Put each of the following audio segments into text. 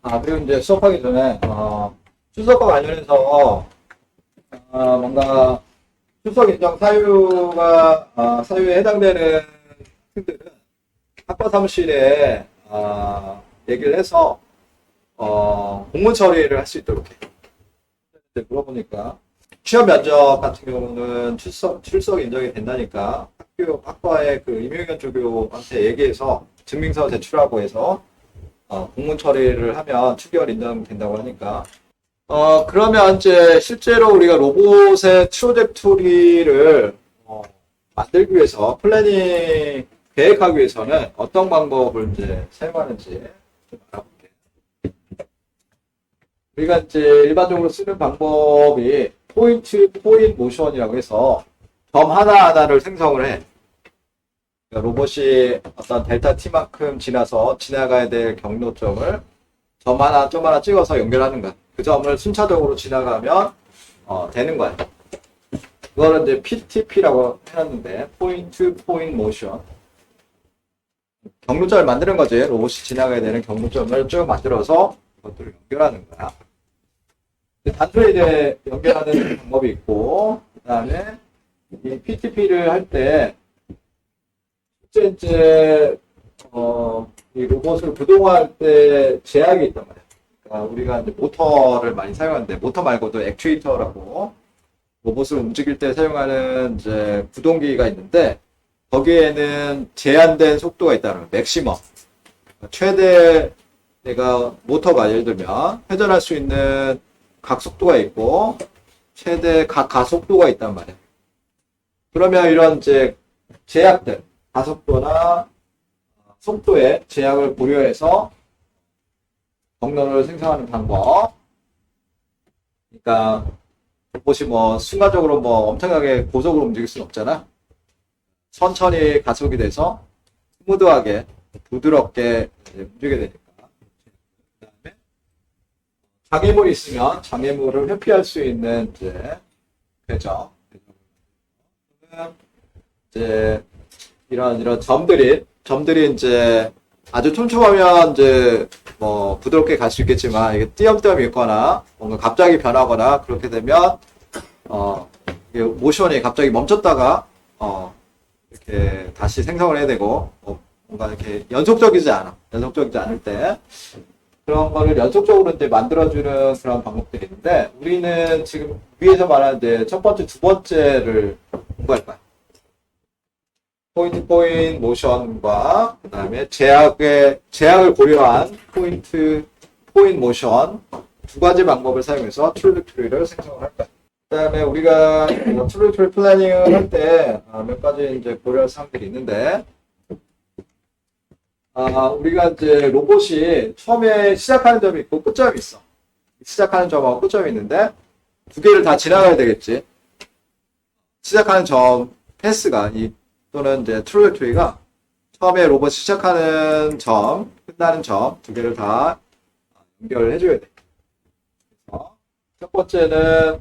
그리고 이제 수업하기 전에, 출석과 관련해서, 뭔가, 출석 인정 사유에 해당되는 학생들은 학과 사무실에, 얘기를 해서, 공문 처리를 할 수 있도록 해. 이제 물어보니까, 취업 면접 같은 경우는 출석 인정이 된다니까, 학과의 그 임용현 조교한테 얘기해서 증명서 제출하고 해서, 공문 처리를 하면 추결 인정된다고 하니까. 그러면 이제 실제로 우리가 로봇의 트로젝토리를 만들기 위해서 플래닝 계획하기 위해서는 어떤 방법을 이제 사용하는지 좀 알아볼게요. 우리가 이제 일반적으로 쓰는 방법이 포인트 모션이라고 해서 점 하나하나를 생성을 해. 그러니까 로봇이 어떤 델타 t만큼 지나가야 될 경로점을 점 하나 찍어서 연결하는 거야. 그 점을 순차적으로 지나가면 되는 거야. 그거는 이제 PTP라고 해놨는데 포인트 모션. 경로점을 만드는 거지. 로봇이 지나가야 되는 경로점을 쭉 만들어서 그것들을 연결하는 거야. 단순히 이제 연결하는 방법이 있고, 그 다음에 이 PTP를 할 때 실제 이제 이 로봇을 구동할 때 제약이 있단 말이야. 그러니까 우리가 이제 모터를 많이 사용하는데 모터 말고도 액추에이터라고 로봇을 움직일 때 사용하는 이제 구동기가 있는데 거기에는 제한된 속도가 있다는 거야. 맥시멈. 최대 내가 모터가 예를 들면 회전할 수 있는 각 속도가 있고 최대 각 가속도가 있단 말이야. 그러면 이런 이제 제약들 가속도나 속도의 제약을 고려해서 경로를 생성하는 방법. 그러니까 로봇이 뭐 순간적으로 뭐 엄청나게 고속으로 움직일 수는 없잖아. 천천히 가속이 돼서 스무드하게 부드럽게 움직이게 되니까. 그다음에 장애물이 있으면 장애물을 회피할 수 있는 이제 궤적. 이제 이런 점들이 이제 아주 촘촘하면 이제 뭐 부드럽게 갈 수 있겠지만 이게 띄엄띄엄 있거나 뭔가 갑자기 변하거나 그렇게 되면 이게 모션이 갑자기 멈췄다가 이렇게 다시 생성을 해야 되고 뭔가 이렇게 연속적이지 않을 때 그런 거를 연속적으로 이제 만들어주는 그런 방법들이 있는데 우리는 지금 위에서 말하는 이제 첫 번째, 두 번째를 공부할 거야. 포인트 모션과 그 다음에 제약을 고려한 포인트 모션 두 가지 방법을 사용해서 트로젝토리를 생성을 할 거야. 그 다음에 우리가 트로젝토리 플래닝을 할 때 몇 가지 이제 고려할 사항들이 있는데 우리가 이제 로봇이 처음에 시작하는 점이 있고 끝점이 있어. 시작하는 점하고 끝점이 있는데 두 개를 다 지나가야 되겠지. 시작하는 점 패스가 또는 이제 트로젝토리가 처음에 로봇이 시작하는 점, 끝나는 점 두 개를 다 연결을 해줘야 돼. 그래서 첫 번째는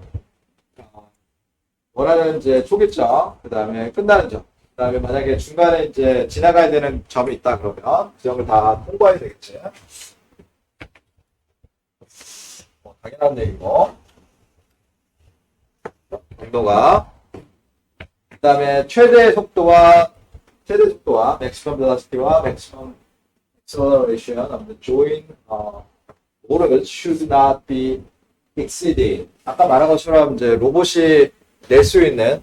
원하는 이제 초기점, 그 다음에 끝나는 점, 그 다음에 만약에 중간에 이제 지나가야 되는 점이 있다 그러면 그 점을 다 통과해야 되겠지. 당연한 얘기고. 정도가 그 다음에 최대 속도와 maximum velocity와 maximum acceleration of the joint motor should not be exceeded. 아까 말한 것처럼 이제 로봇이 낼 수 있는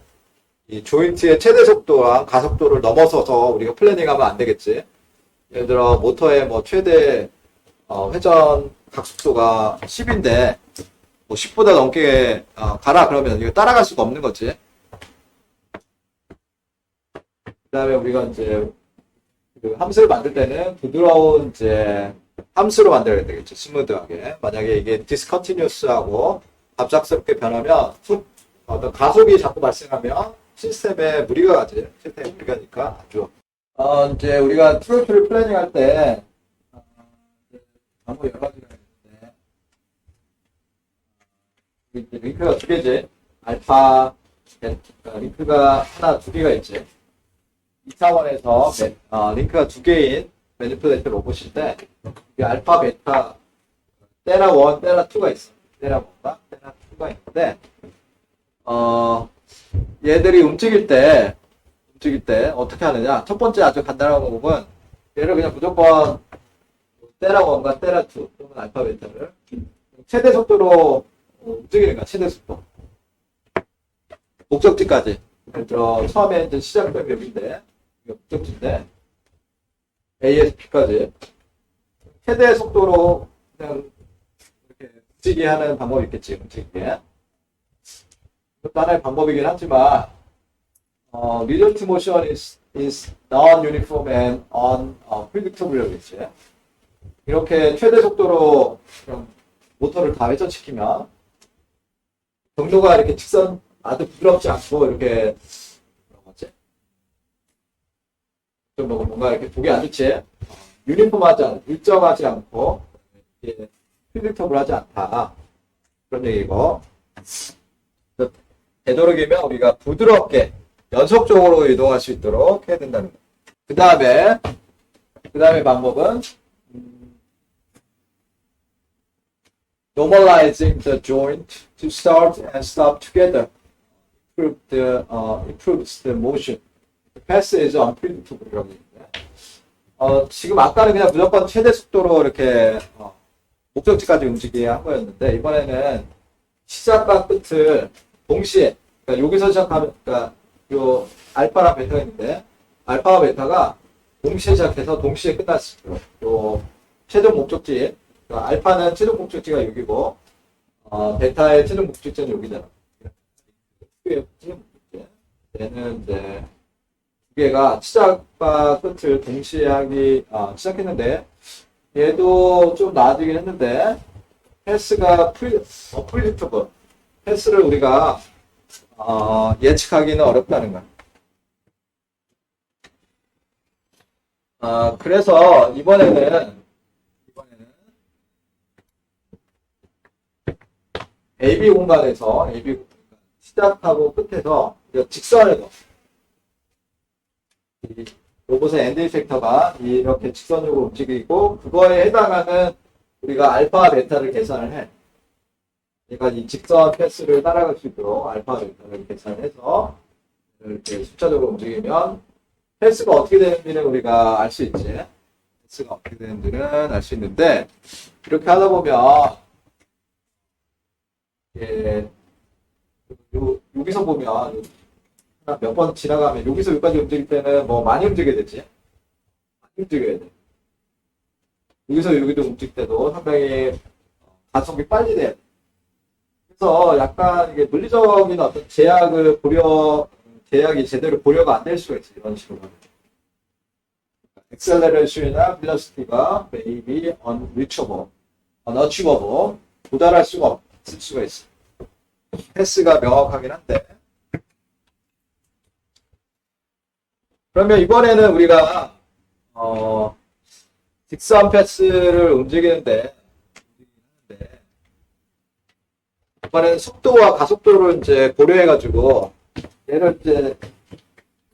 이 조인트의 최대 속도와 가속도를 넘어서서 우리가 플래닝하면 안 되겠지. 예를 들어 모터의 뭐 최대 회전 각속도가 10인데 뭐 10보다 넘게 가라 그러면 이거 따라갈 수가 없는 거지. 그 다음에 우리가 이제 그 함수를 만들 때는 부드러운 이제 함수로 만들어야 되겠죠. 스무드하게. 만약에 이게 디스컨티뉴스하고 갑작스럽게 변하면 어떤 가속이 자꾸 발생하면 시스템에 무리가 가지. 시스템에 무리가 가니까 아주 이제 우리가 트로젝토리 플래닝 할 때 방법 여러 가지가 있는데 링크가 두 개지. 알파 링크가 하나 두 개가 있지. 2차원에서 링크가 두 개인 매니플레이터 로봇인데 이게 알파, 베타 테라 1, 테라 2가 있어. 테라 1과 테라 2가 있는데, 얘들이 움직일 때 어떻게 하느냐. 첫 번째 아주 간단한 방법은 얘를 그냥 무조건 테라 1과 테라 2 또는 알파 베타를 최대 속도로 움직이는 거야. 최대 속도. 목적지까지. 예를 들어 처음에 이제 시작된 맵인데 이게 목적지인데 A에서 B까지 최대 속도로 그냥 이렇게 움직이게 하는 방법이 있겠지. 움직이게. 이것도 하나의 방법이긴 하지만 result motion is non-uniform and unpredictable. 이렇게 최대 속도로 모터를 다 회전시키면 경로가 이렇게 직선 아주 부드럽지 않고 이렇게 뭐지? 좀 뭔가 이렇게 보기 안 좋지? 유니폼하지 않고 일정하지 않고 이게 프리딕터블하지 않다 그런 얘기고. 되도록이면 우리가 부드럽게 연속적으로 이동할 수 있도록 해야 된다는 거. 그 다음에 방법은 normalizing the joint to start and stop together improves the motion. pass is unpredictable. 지금 아까는 그냥 무조건 최대 속도로 이렇게 목적지까지 움직이게 한 거였는데 이번에는 시작과 끝을 동시에, 그러니까 여기서 시작하면, 그러니까 요 알파랑 베타가 있는데 알파와 베타가 동시에 시작해서 동시에 끝날 수 있도록 요 최종 목적지, 그러니까 알파는 최종 목적지가 여기고 베타의 최종 목적지는 여기잖아. 얘는 이제 두 개가 시작과 끝을 동시에 하기 시작했는데 얘도 좀 나아지긴 했는데 패스가 프리딕터블. 패스를 우리가 예측하기는 어렵다는 거야. 그래서 이번에는 AB 공간에서 시작하고 끝에서 직선에서 이 로봇의 엔드 이펙터가 이렇게 직선적으로 움직이고 그거에 해당하는 우리가 알파 베타를 계산을 해. 그러니까 이 직선 패스를 따라갈 수 있도록 알파 베타를 계산해서 이렇게 숫자적으로 움직이면 패스가 어떻게 되는지는 우리가 알 수 있지. 패스가 어떻게 되는지는 알 수 있는데 이렇게 하다 보면 여기서 보면 몇 번 지나가면 여기서 여기까지 움직일 때는 뭐 많이 움직여야 되지. 많이 움직여야 돼. 여기서 여기도 움직일 때도 상당히 가속이 빨리 돼. 그래서 약간 이게 물리적인 어떤 제약이 제대로 고려가 안 될 수가 있어요. 이런 식으로. acceleration이나 velocity가 maybe unreachable, 도달할 수가 없을 수가 있어요. 패스가 명확하긴 한데. 그러면 이번에는 우리가 직선 패스를 움직이는데 이번에는 속도와 가속도를 이제 고려해가지고 얘를 이제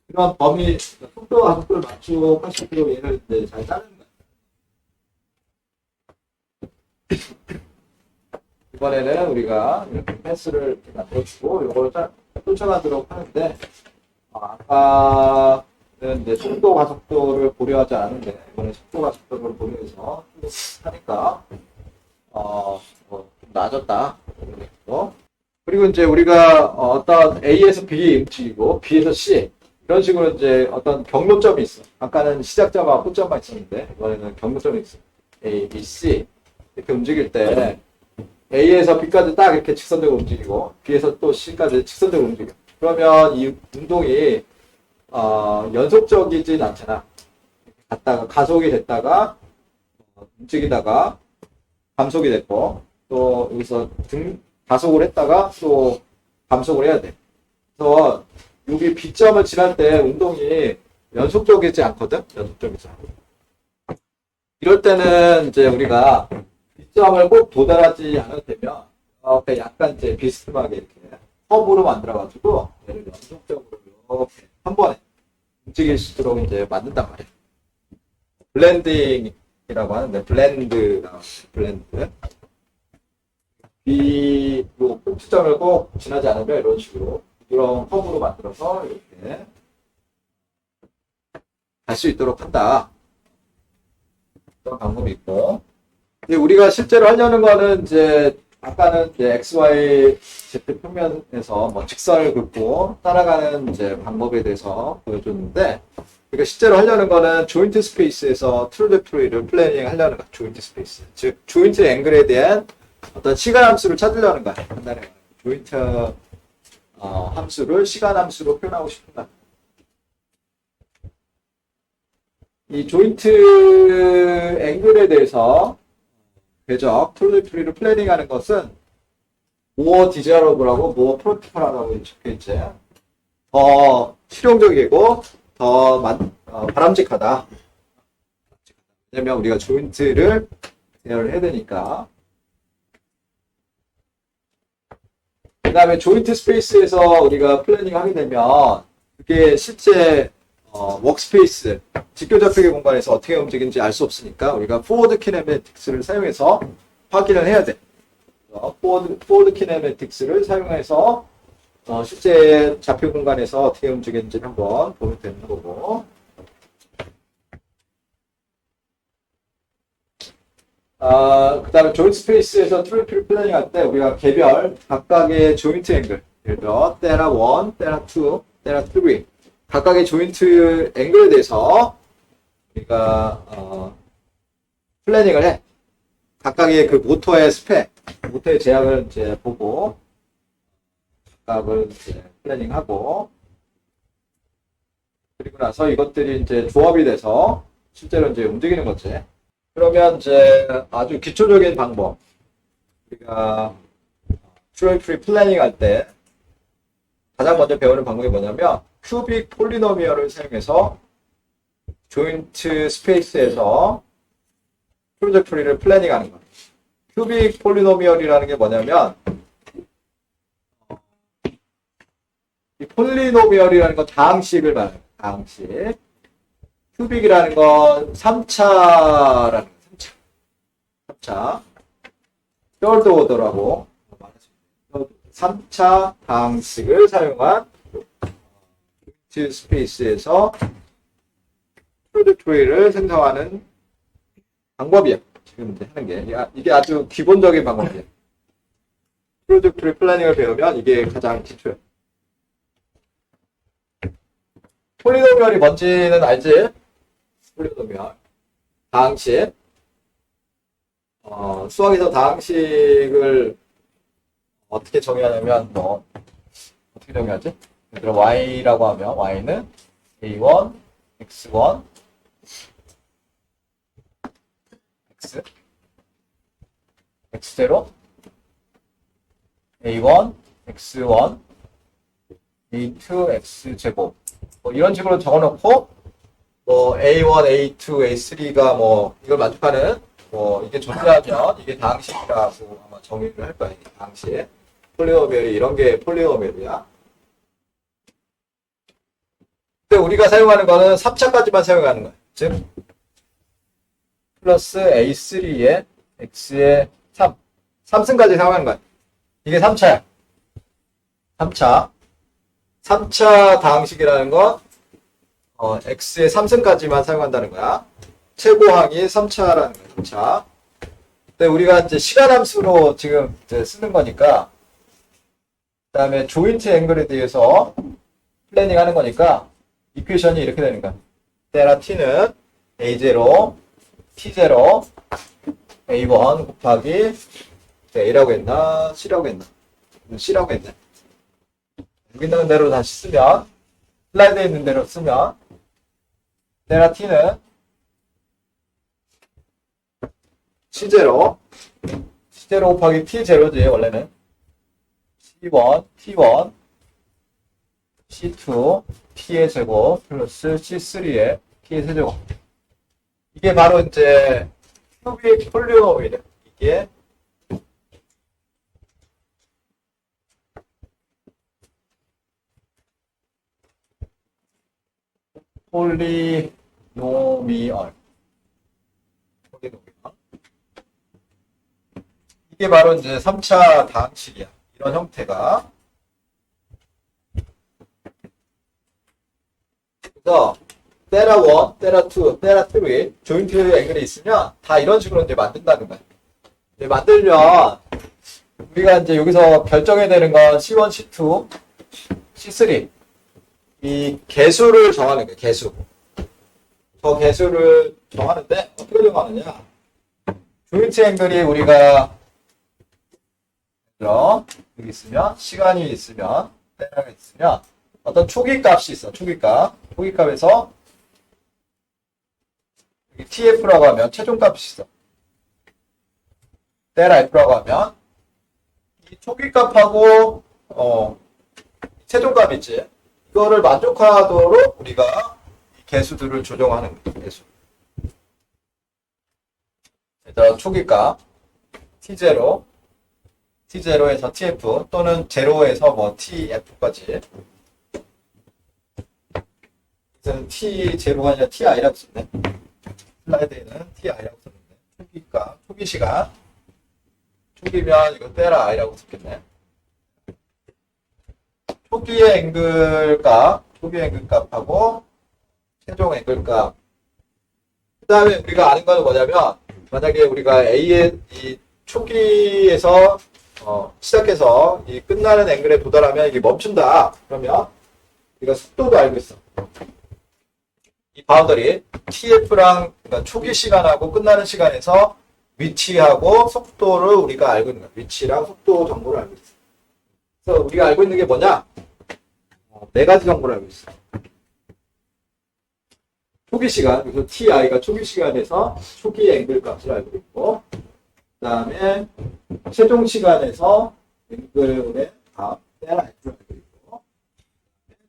그런 범위 속도와 가속도를 맞추고 수 있도록 얘를 이제 잘 짜는 거예요. 이번에는 우리가 이렇게 패스를 이렇게 만들어주고 이걸 쫓아가도록 하는데 아까는 이제 속도 가속도를 고려하지 않았는데 이번에 속도 가속도를 고려해서 하니까 좀 나아졌다. 그리고 이제 우리가 어떤 A에서 B 움직이고 B에서 C 이런 식으로 이제 어떤 경로점이 있어. 아까는 시작점과 끝점만 있었는데 이번에는 경로점이 있어. A, B, C 이렇게 움직일 때 A에서 B까지 딱 이렇게 직선적으로 움직이고 B에서 또 C까지 직선적으로 움직여. 그러면 이 운동이 연속적이진 않잖아. 갔다가 가속이 됐다가 움직이다가 감속이 됐고 또 여기서 가속을 했다가 또 감속을 해야 돼. 그래서 여기 B점을 지날 때 운동이 연속적이지 않거든? 연속적이지 않아. 이럴 때는 이제 우리가 B점을 꼭 도달하지 않아도 되면 약간 이제 비스듬하게 이렇게 허브로 만들어가지고 얘를 연속적으로 이렇게 한 번에 움직일 수 있도록 이제 만든단 말이야. 블렌딩이라고 하는데 블렌드. 요 꼭지점을 꼭 지나지 않으면 이런 식으로 부드러운 컵으로 만들어서 이렇게 갈 수 있도록 한다. 그런 방법이 있고. 근데 우리가 실제로 하려는 거는 이제 아까는 이제 XY Z 평면에서 뭐 직선을 긋고 따라가는 이제 방법에 대해서 보여줬는데, 그러니까 실제로 하려는 거는 조인트 스페이스에서 트루젝토리를 플래닝 하려는 거야. 조인트 스페이스. 즉, 조인트 앵글에 대한 어떤 시간 함수를 찾으려는 거야. 한다는 거야. 조인트 함수를 시간 함수로 표현하고 싶다. 이 조인트 앵글에 대해서 궤적 트루젝토리를 플래닝하는 것은 모어 디자러브라고 모어 프로티퍼라고 적혀있지. 더 실용적이고 더 바람직하다. 왜냐면 우리가 조인트를 대여를 해야 되니까. 그 다음에 조인트 스페이스에서 우리가 플래닝 하게 되면 그게 실제 워크스페이스, 직교접촉의 공간에서 어떻게 움직이는지 알 수 없으니까 우리가 포워드 키네매틱스를 사용해서 확인을 해야 돼. 포워드 키네매틱스를 사용해서 실제 좌표 공간에서 어떻게 움직이는지 한번 보면 되는 거고. 그 다음에 조인트 스페이스에서 트루젝토리 플래닝 할 때 우리가 개별 각각의 조인트 앵글, 예를 들어 테라 1, 테라 2, 테라 3 각각의 조인트 앵글에 대해서 우리가 플래닝을 해. 각각의 그 모터의 스펙, 모터의 제약을 이제 보고 각각을 이제 플래닝하고, 그리고 나서 이것들이 이제 조합이 돼서 실제로 이제 움직이는 거지. 그러면 이제 아주 기초적인 방법, 우리가 트루젝토리 플래닝 할 때 가장 먼저 배우는 방법이 뭐냐면 큐빅 폴리노미얼을 사용해서 조인트 스페이스에서 트루젝토리를 플래닝하는 거예요. 큐빅 폴리노미얼이라는 게 뭐냐면, 이 폴리노미얼이라는 건 다항식을 말해요. 다항식. 큐빅이라는 건 3차라는 거예요. 3차. third order라고 말할 수 있어요. 3차 다항식을 사용한 조인트 스페이스에서 트루젝토리를 생성하는 방법이야. 지금 이제 하는 게. 이게 아주 기본적인 방법이야. 트루젝토리 플래닝을 배우면 이게 가장 기초야. 폴리노미얼이 뭔지는 알지? 폴리노미얼. 다항식. 수학에서 다항식을 어떻게 정의하냐면, 어떻게 정의하지? 예를 들어, y라고 하면, y는 a1, x1, x, x0, a1, x1, a2, x제곱. 이런 식으로 적어놓고, a1, a2, a3가 이걸 만족하는, 이게 존재하면 이게 다항식이라고 아마 정의를 할 거야. 다항식. 폴리노미얼이 이런 게 폴리노미얼이야. 근데 우리가 사용하는 거는 3차까지만 사용하는 거야. 즉, 플러스 a3에 x에 3. 3승까지 사용하는 거야. 이게 3차야. 3차. 3차 다항식이라는 건, x의 3승까지만 사용한다는 거야. 최고항이 3차라는 거야. 3차. 근데 우리가 이제 시간 함수로 지금 이제 쓰는 거니까, 그 다음에 조인트 앵글에 대해서 플래닝 하는 거니까, 이퀘이션이 이렇게 되는 거야. 테라 t는 a0, t0, a1 곱하기 a라고 했나? c라고 했나? c라고 했네. 여기 있는 대로 다시 쓰면, 슬라이드에 있는 대로 쓰면, 테라 t는 c0, c0 곱하기 t0지, 원래는. c1, t1, c2, t의 제곱, 플러스 c3의 t의 세제곱. 이게 바로 이제, 큐빅 폴리노미얼이에요. 이게, 폴리노미얼. 이게 바로 이제 3차 다항식이야. 이런 형태가. 그래서 테라 1, 테라 2, 테라 3 조인트 앵글이 있으면 다 이런 식으로 이제 만든다는 거야. 이제 만들면 우리가 이제 여기서 결정해야 되는 건 C1, C2, C3 이 개수를 정하는 거야. 개수. 저 개수를 정하는데 어떻게 정하느냐? 조인트 앵글이 우리가 여기 있으면 시간이 있으면 테라가 있으면 어떤 초기 값이 있어. 초기 값. 초기 값에서 여기 TF라고 하면 최종값이 있어. 테라 F라고 하면 이 초기 값하고 최종값 있지. 이거를 만족하도록 우리가 이 개수들을 조정하는 거예요. 개수. 일단 초기값 T0, T0에서 TF 또는 0에서 뭐 TF까지. 그래서 T0가 아니라 TI라고 썼네. 슬라이드에는 TI라고 썼는데 초기값, 초기 시간. 초기면 이거 테라 I라고 썼겠네. 초기의 앵글 값, 초기의 앵글 값하고 최종 앵글 값. 그 다음에 우리가 아는 거는 뭐냐면, 만약에 우리가 A의 이 초기에서 시작해서 이 끝나는 앵글에 도달하면 이게 멈춘다. 그러면 우리가 속도도 알고 있어. 이 바운더리 TF랑 그러니까 초기 시간하고 끝나는 시간에서 위치하고 속도를 우리가 알고 있는 거야. 위치랑 속도 정보를 알고 있어. 그래서 우리가 알고 있는 게 뭐냐? 네 가지 정보를 알고 있어. 초기 시간, 그래서 TI가 초기 시간에서 초기 앵글 값을 알고 있고, 그 다음에 최종 시간에서 앵글의 값, 테라 F를 알고 있고,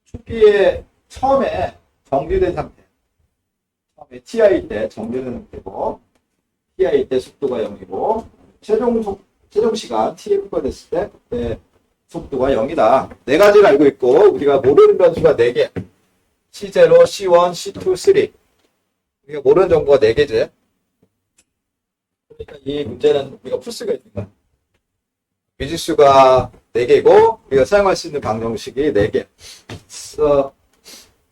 초기에 처음에 정지된 상태, 처음에 TI일 때 정지된 상태고, TI일 때 속도가 0이고, 최종 시간 TF가 됐을 때 그때 속도가 0이다. 네 가지를 알고 있고, 우리가 모르는 변수가 4개. C0, C1, C2, 3. 우리가 모르는 정보가 4개지. 그러니까 이 문제는 우리가 풀 수가 있는 거야. 미지수가 4개고, 우리가 사용할 수 있는 방정식이 4개. 그래서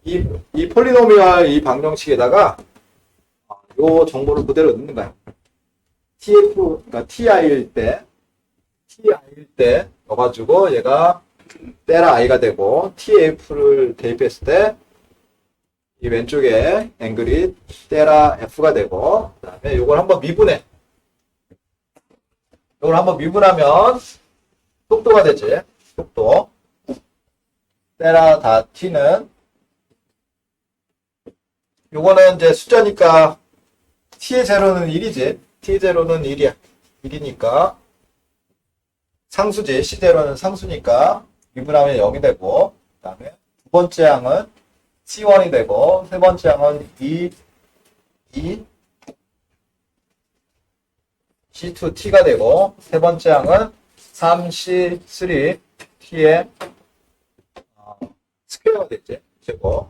이 폴리노미얼 이 방정식에다가 요 정보를 그대로 넣는 거야. TF, 그러니까 TI일 때 넣어가지고 얘가 테라 I가 되고, TF를 대입했을 때 이 왼쪽에 앵글이 테라 F가 되고, 그 다음에 요걸 한번 미분해. 요걸 한번 미분하면 속도가 되지. 속도. 테라 다 T는 요거는 이제 숫자니까 T의 제로는 1이지. T의 제로는 1이야. 1이니까 상수지. C0는 상수니까 미분하면 0이 되고, 그 다음에 두 번째 항은 C1이 되고, 세 번째 항은 C2T가 되고, 세 번째 항은 3C3T의 스퀘어가 됐지. 제곱.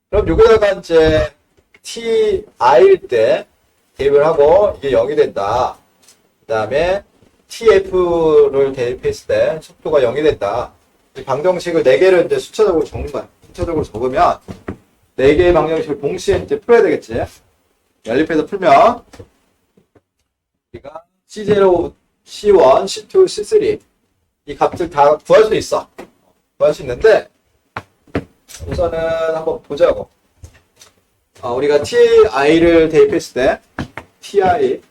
그럼 여기다가 이제 TI일 때 대입을 하고 이게 0이 된다. 그 다음에 TF를 대입했을 때 속도가 0이 된다. 이 방정식을 4개를 이제 수차적으로 적는 거야. 수차적으로 적으면 4개의 방정식을 동시에 이제 풀어야 되겠지. 연립해서 풀면 우리가 C0, C1, C2, C3 이 값들 다 구할 수 있어. 구할 수 있는데 우선은 한번 보자고. 우리가 TI를 대입했을 때 TI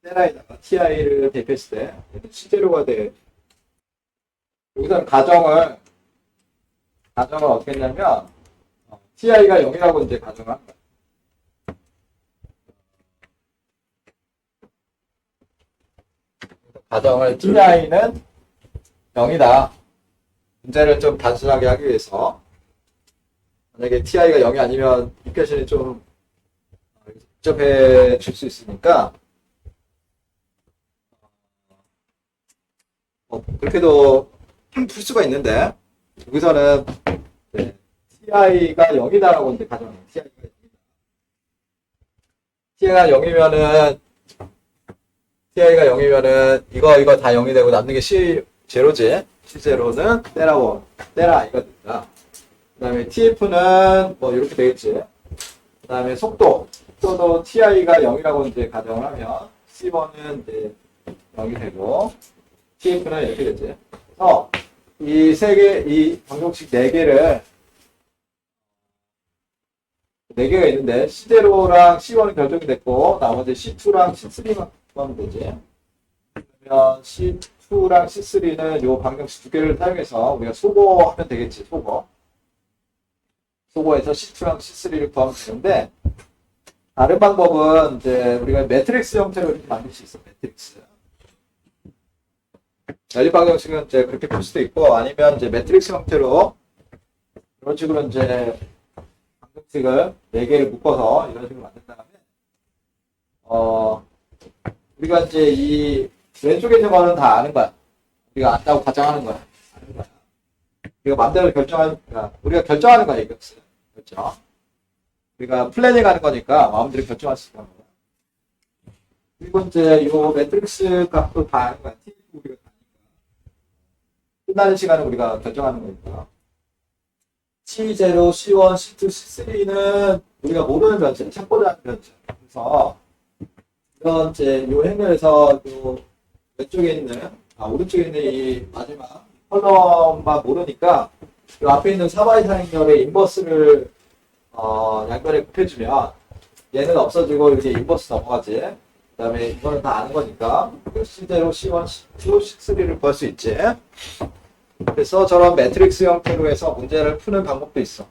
테라에다가 TI를 대입했을 때 C0가 돼. 여기서는 가정을 어떻게 했냐면 TI가 0이라고 이제 가정을 한 거야. 가정을 TI는 0이다. 문제를 좀 단순하게 하기 위해서 만약에 TI가 0이 아니면 이퀘이션이 좀 복잡해 질 수 있으니까 그렇게도 풀 수가 있는데 여기서는 TI가 0이다라고 이제 가정해요. TI가 0이다. TI가 0이면은 ti가 0이면은 이거 다 0이 되고 남는 게 c 제로지. c 제로는 때라 1, 때라 i가 된다. 그 다음에 tf는 뭐 이렇게 되겠지. 그 다음에 속도도 ti가 0이라고 이제 가정을 하면 c1은 이제 0이 되고 tf는 이렇게 되지. 그래서 이 세 개, 이 방정식 네 개를 네 개가 있는데 C0랑 C1은 결정이 됐고 나머지 C2랑 C3만 하면 되지. 그러면 C2랑 C3는 요 방정식 두 개를 사용해서 우리가 소거하면 되겠지. 소거해서 C2랑 C3를 구하면 되는데 다른 방법은 이제 우리가 매트릭스 형태로 이렇게 만들 수 있어. 매트릭스. 연립 방정식은 이제 그렇게 풀 수도 있고 아니면 이제 매트릭스 형태로 이런 식으로 이제 방정식을 4개를 묶어서 이런 식으로 만든 다음에 우리가 이제 이 왼쪽에 있는 거는 다 아는 거야. 우리가 안다고 가정하는 거야. 아는 거야. 우리가 마음대로 우리가 결정하는 거야, 이거. 결정. 우리가 플래닝 하는 거니까 마음대로 결정할 수 있는 거야. 그리고 이제 요 매트릭스 값도 다 아는 거야. T 우리가 다 아니까. 끝나는 시간은 우리가 결정하는 거니까. C0, C1, C2, C3는 우리가 모르는 변체, 찾고자 하는 변체. 그래서 이런 이제 요 행렬에서 요 왼쪽에 있는, 오른쪽에 있는 이 마지막 컬럼만 모르니까 요 앞에 있는 4바이사 행렬의 인버스를 양변에 곱해주면 얘는 없어지고 이제 인버스 넘어가지. 그 다음에 이거는 다 아는 거니까 C0, C1, C2, C3를 구할 수 있지. 그래서 저런 매트릭스 형태로 해서 문제를 푸는 방법도 있어.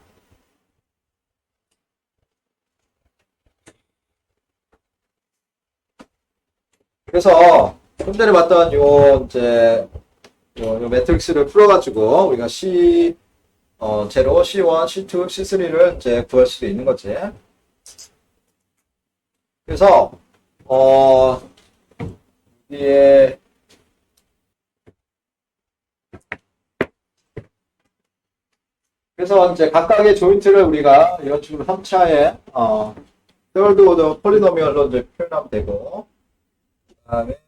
그래서 좀 전에 봤던 요 매트릭스를 풀어가지고 우리가 C0, C1, C2, C3를 이제 구할 수도 있는 거지. 그래서 여기에 그래서 이제 각각의 조인트를 우리가 이런 식으로 3차에 third order 폴리노미얼로 이제 표현하면 되고, 그다음에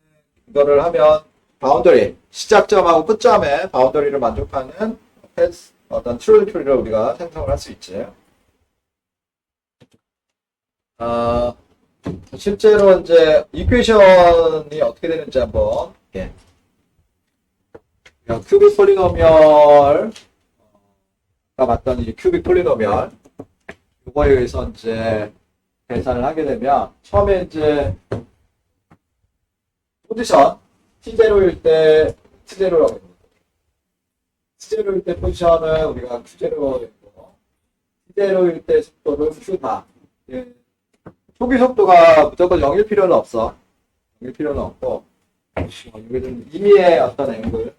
이거를 하면 바운더리 시작점하고 끝점에 바운더리를 만족하는 어떤 트루리를 우리가 생성을 할 수 있지. 실제로 이제 이퀘이션이 어떻게 되는지 한번 큐빅 폴리노미얼 맞던 이 큐빅 폴리노미얼 이거에 의해서 이제 계산을 하게 되면 처음에 이제 포지션 T0일 때 T0라고 합니다. T0일 때 포지션은 우리가 Q0로 했고 T0일 때 속도는 Q다. 초기 속도가 무조건 0일 필요는 없어. 0일 필요는 없고 여기는 임의의 어떤 앵글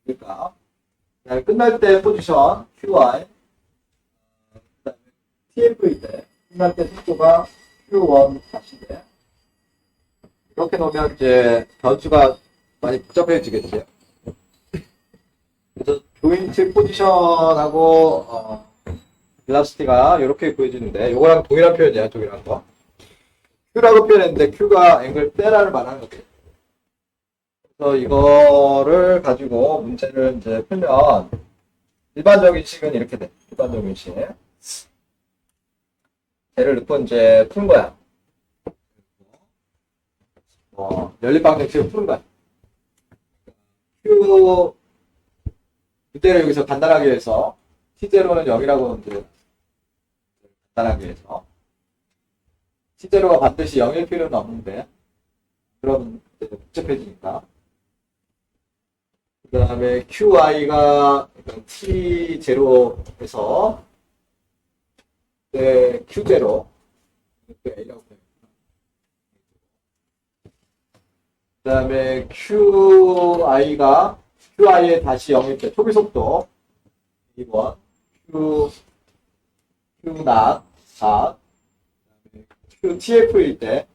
그러니까 끝날 때 포지션 QI 그다음에 TF일 때 끝날 때 속도가 Q1 다시 돼. 이렇게 놓으면 이제 변수가 많이 복잡해지겠죠. 그래서 조인트 포지션하고 벨라시티가 이렇게 구해지는데 이거랑 동일한 표현이야. 동일한 거. Q라고 표현했는데 Q가 앵글 테라를 말하는 거지. 그래서 이거를 가지고 문제를 이제 풀면 일반적인 식은 이렇게 돼. 일반적인 식. 얘를 넣고 이제 푼 거야. 연립방정식을 푸는 거야. Q 그대로 여기서 간단하게 해서 T0는 0이라고 이제 간단하게 해서 T0가 반드시 0일 필요는 없는데 그럼 이제 복잡해지니까 그 다음에 QI가 T0에서 Q0 A라고 해요. 그 다음에 QI에 다시 0일 때 초기 속도 2번 Q not QTF일 때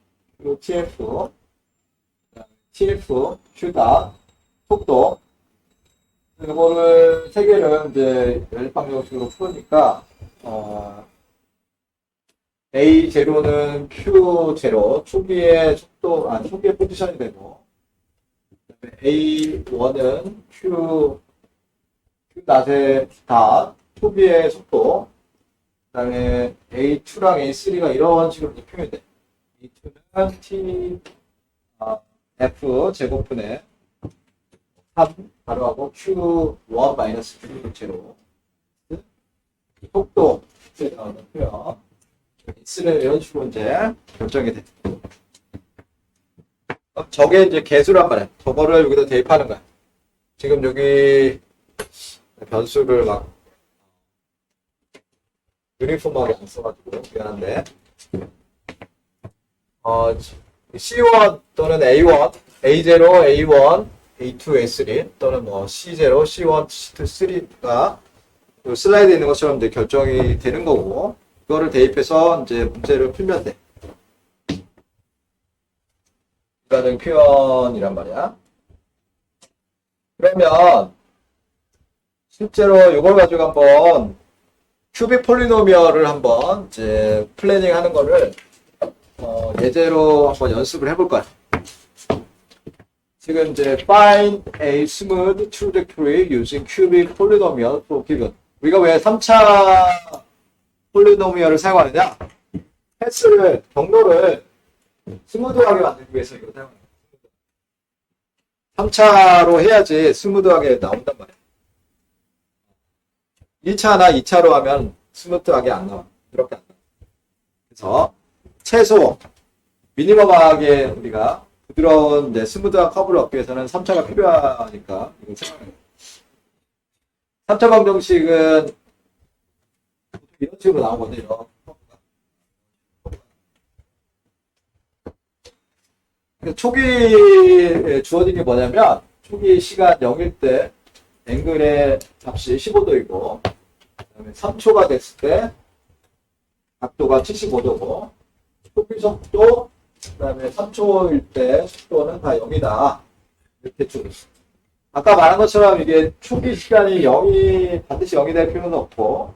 QTF TF Q dot 속도 이거를 세 개를 이제 연립방정식으로 푸니까 A0는 Q0, 초기의 속도, 초기의 포지션이 되고, 그다음에 A1은 Q 낮의 스타, 초기의 속도, 그 다음에 A2랑 A3가 이런 식으로 이제 표현이 돼. A2는 T, F 제곱분의 3 바로하고 Q1 마이너스 Q0 속도 나오는 표현. S는 이런 식으로 이제 결정이 돼. 저게 이제 개수란 말이야. 저거를 여기다 대입하는 거야. 지금 여기 변수를 막 유니폼하게 안 써가지고 미안한데 C1 또는 A1, A0, A1, A2, A3 또는 뭐 C0, C1, C2, 3가 슬라이드에 있는 것처럼 이제 결정이 되는 거고 그거를 대입해서 이제 문제를 풀면 돼. 이거는 표현이란 말이야. 그러면 실제로 이걸 가지고 한번 큐빅 폴리노미얼을 한번 이제 플래닝 하는 거를 예제로 한번 연습을 해볼 거야. 지금 이제 find a smooth trajectory using cubic polynomial for given. 우리가 왜 3차 폴리노미얼을 사용하느냐? 패스를 경로를 스무드하게 만들기 위해서 이거 사용하는 거야. 3차로 해야지 스무드하게 나온단 말이야. 1차나 2차로 하면 스무트하게 안 나와. 이렇게 안 나와. 그래서 최소 미니멈하게 우리가 부드러운 이제 스무드한 커브를 얻기 위해서는 3차가 필요하니까 이걸 생각해요. 3차 방정식은 이런 식으로 나오거든요. 초기에 주어진 게 뭐냐면 초기 시간 0일 때 앵글의 값이 15도이고 그다음에 3초가 됐을 때 각도가 75도고 초기 속도 그다음에 3초일 때 속도는 다 0이다. 이렇게 쭉 아까 말한 것처럼 이게 초기 시간이 0이 반드시 0이 될 필요는 없고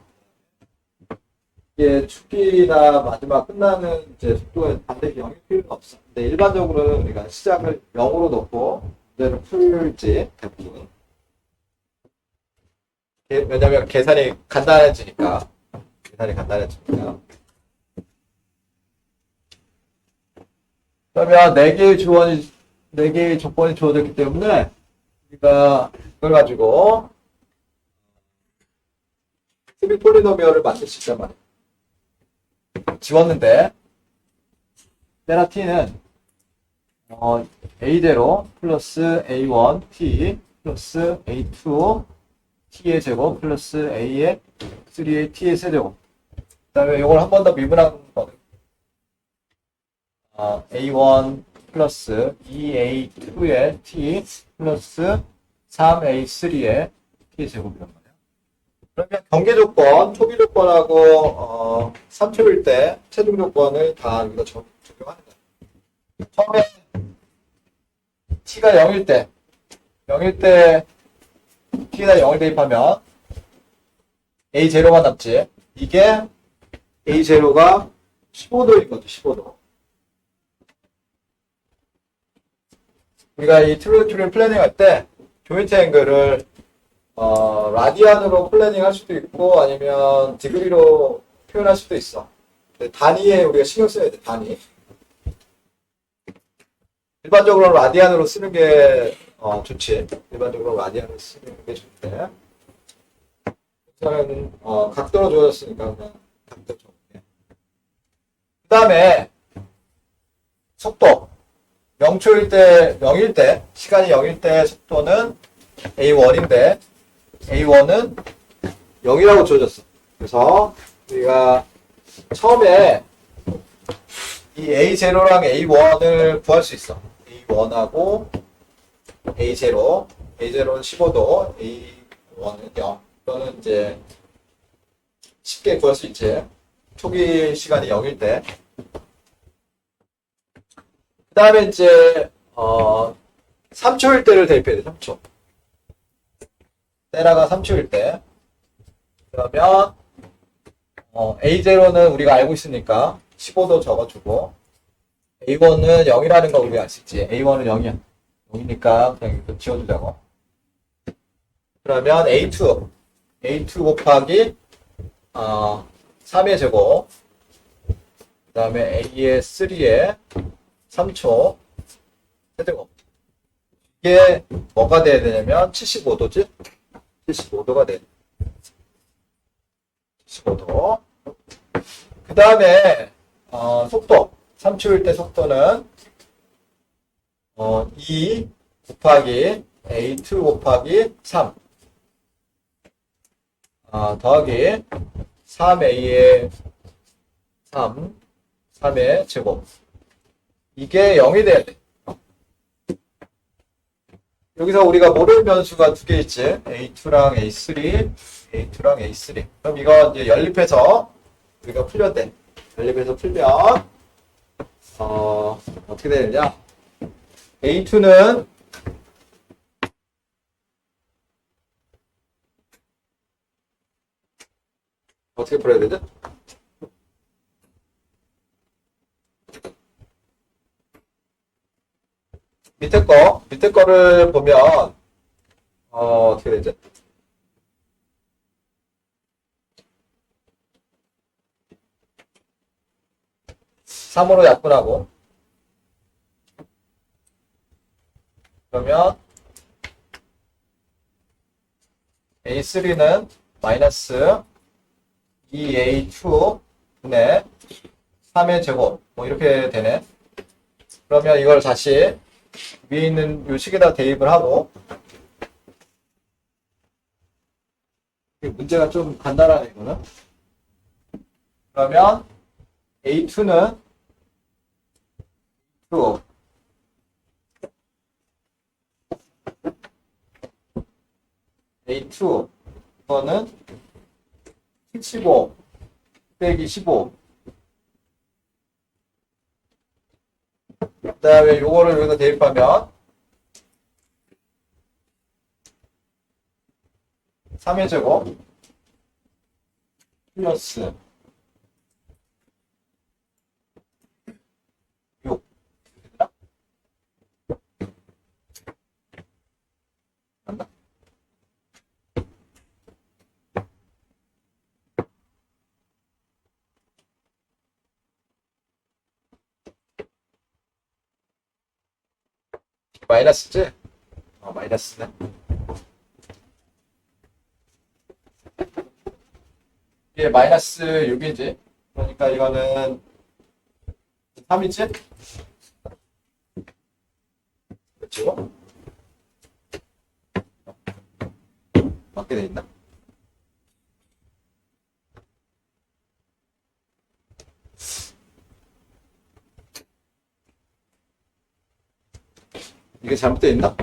이게 초기나 마지막 끝나는 이제 속도가 반드시 0일 필요는 없어. 근데 일반적으로 우리가 시작을 0으로 놓고 문제를 풀지 대부분. 왜냐면 계산이 간단해지니까. 그러면 4개의 조건이 주어졌기 때문에 우리가 이걸 가지고 큐빅 폴리노미얼을 만들 수 있단 말이에요. 지웠는데 테라 t는 a0 플러스 a1t 플러스 a2 t의 제곱 플러스 a의 3의 t의 세제곱 그 다음에 이걸 한 번 더 미분한 거는 a1 플러스 2a2의 t 플러스 3a3의 t의 제곱이란 말이야. 그러면 경계 조건, 초기 조건하고 3초일 때 최종 조건을 다 여기다 적용하는 거야. 처음에 t가 0일 때 t가 0을 대입하면 a0가 남지. 이게 a0가 15도인 거죠. 15도. 우리가 이 트루트를 플래닝할 때 조인트 앵글을 라디안으로 플래닝 할 수도 있고 아니면 디그리로 표현할 수도 있어. 단위에 우리가 신경 써야 돼. 단위. 일반적으로 라디안으로 쓰는 게 좋지. 일반적으로 라디안으로 쓰는 게 좋대. 우선은 각도로 주어졌으니까 그냥 각도 좀. 그 다음에 속도. 0일 때 시간이 0일 때 속도는 A1인데 A1은 0이라고 주어졌어. 그래서 우리가 처음에 이 A0랑 A1을 구할 수 있어. A1하고 A0. A0는 15도, A1은 0. 이거는 이제 쉽게 구할 수 있지. 초기 시간이 0일 때. 그 다음에 이제 3초일 때를 대입해야 돼. 3초. 테라가 3초일 때. 그러면 A0는 우리가 알고 있으니까 15도 적어주고, A1은 0이라는 거 우리가 알 수 있지. A1은 0이야. 0이니까 그냥 이거 지워주자고. 그러면 A2 곱하기 3의 제곱, 그 다음에 A의 3의 3초 세제곱. 이게 뭐가 돼야 되냐면 75도지? 75도가 돼. 75도. 그 다음에 속도. 3초일 때 속도는 2 곱하기 A2 곱하기 3 더하기 3A의 3의 제곱. 이게 0이 돼야 돼. 여기서 우리가 모를 변수가 두 개 있지. A2랑 A3. 그럼 이거 이제 연립해서 우리가 풀려야 돼. 연립해서 풀면 어떻게 되느냐? A2는 어떻게 풀어야 되죠? 밑에 거를 보면 어떻게 되죠? (3으로) 약분하고, 그러면 A3는 마이너스 2A2 분의 3의 제곱, 뭐 이렇게 되네. 그러면 이걸 다시 위에 있는 요 식에다 대입을 하고, 문제가 좀 간단하네 이거는. 그러면 A2는 A2 이거는 75 빼기 15. 그 다음에 요거를 여기다 대입하면 3의 제곱 플러스 6. 맞나? 마이너스지? 마이너스네. 이게 마이너스 6이지? 그러니까 이거는 3이지? 그렇죠? 맞게 돼 있나? 이게 잘못되어 있나?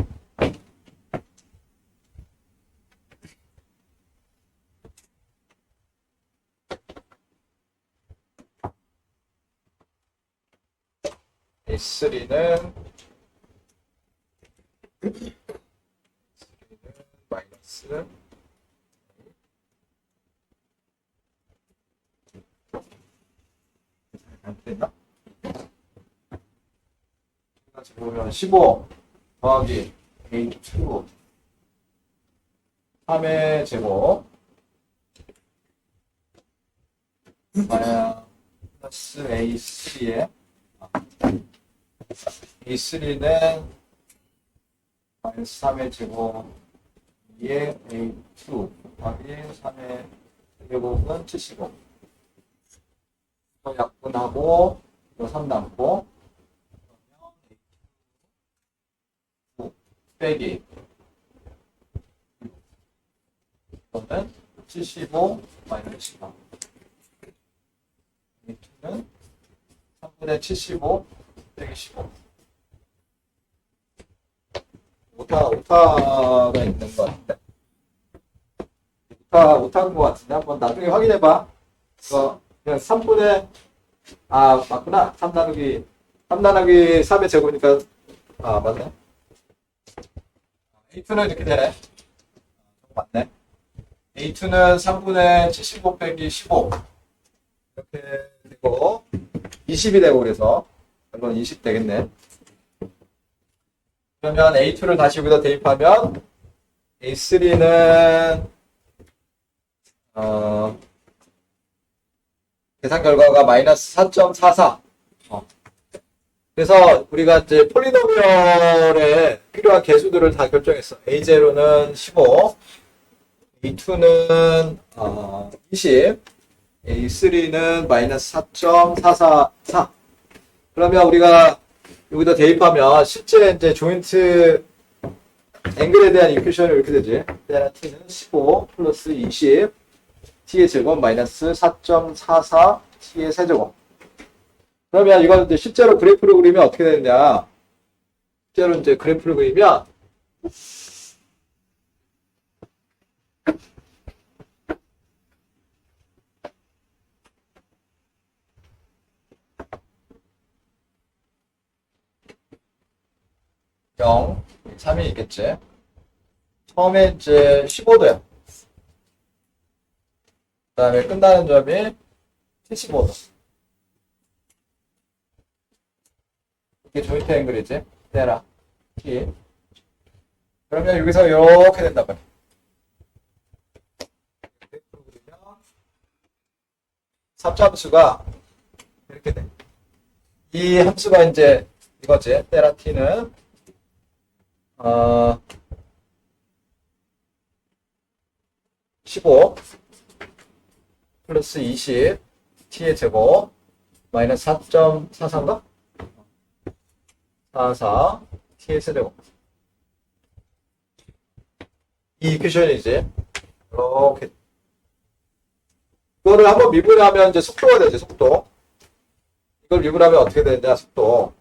A3는 마이너스 잘못됐나? 보면 15 더하기 A2 3의 제곱 마이너스 A3의 A3는 마이너스 3의 제곱 2의 A2 곱하기 3의 제곱은 75. 또 약분하고 또 3 남고, 그러면 A2 빼기 이거는 75 마이너스 15. A2는 3분의 75 빼기 15. 오타가 있는 것 같은데. 오타인 것 같은데. 한번 나중에 확인해봐. 이거 그냥 3분의, 맞구나. 3 나누기 3의 제곱이니까, 맞네. A2는 이렇게 되네. 맞네. A2는 3분의 75 빼기 15. 이렇게 되고, 20이 되고 그래서 결론 20 되겠네. 그러면 A2를 다시 여기다 대입하면 A3는 계산 결과가 마이너스 4.44. 그래서 우리가 이제 폴리노미얼에 필요한 개수들을 다 결정했어. A0는 15, A2는 20, A3는 마이너스 4.444. 그러면 우리가 여기다 대입하면 실제 이제 조인트 앵글에 대한 이퀘이션이 이렇게 되지. 때나 t는 15 플러스 20 t의 제곱 마이너스 4.44 t의 세제곱. 그러면 이건 이제 실제로 그래프를 그리면 어떻게 되느냐? 실제로 이제 그래프를 그리면 영, 3이 있겠지. 처음에 이제 15도야. 그 다음에 끝나는 점이 75도. 이게 조인트 앵글이지. 때라. T. 그러면 여기서 이렇게 된단 말이야. 삽자함수가 이렇게 돼. 이 함수가 이제 이거지. 때라 T는 15 플러스 20 t의 제곱 마이너스 4.44인가? 44 t의 세제곱. 이 이퀘이션이지. 이렇게. 이거를 한번 미분하면 이제 속도가 되지, 속도. 이걸 미분하면 어떻게 되느냐, 속도.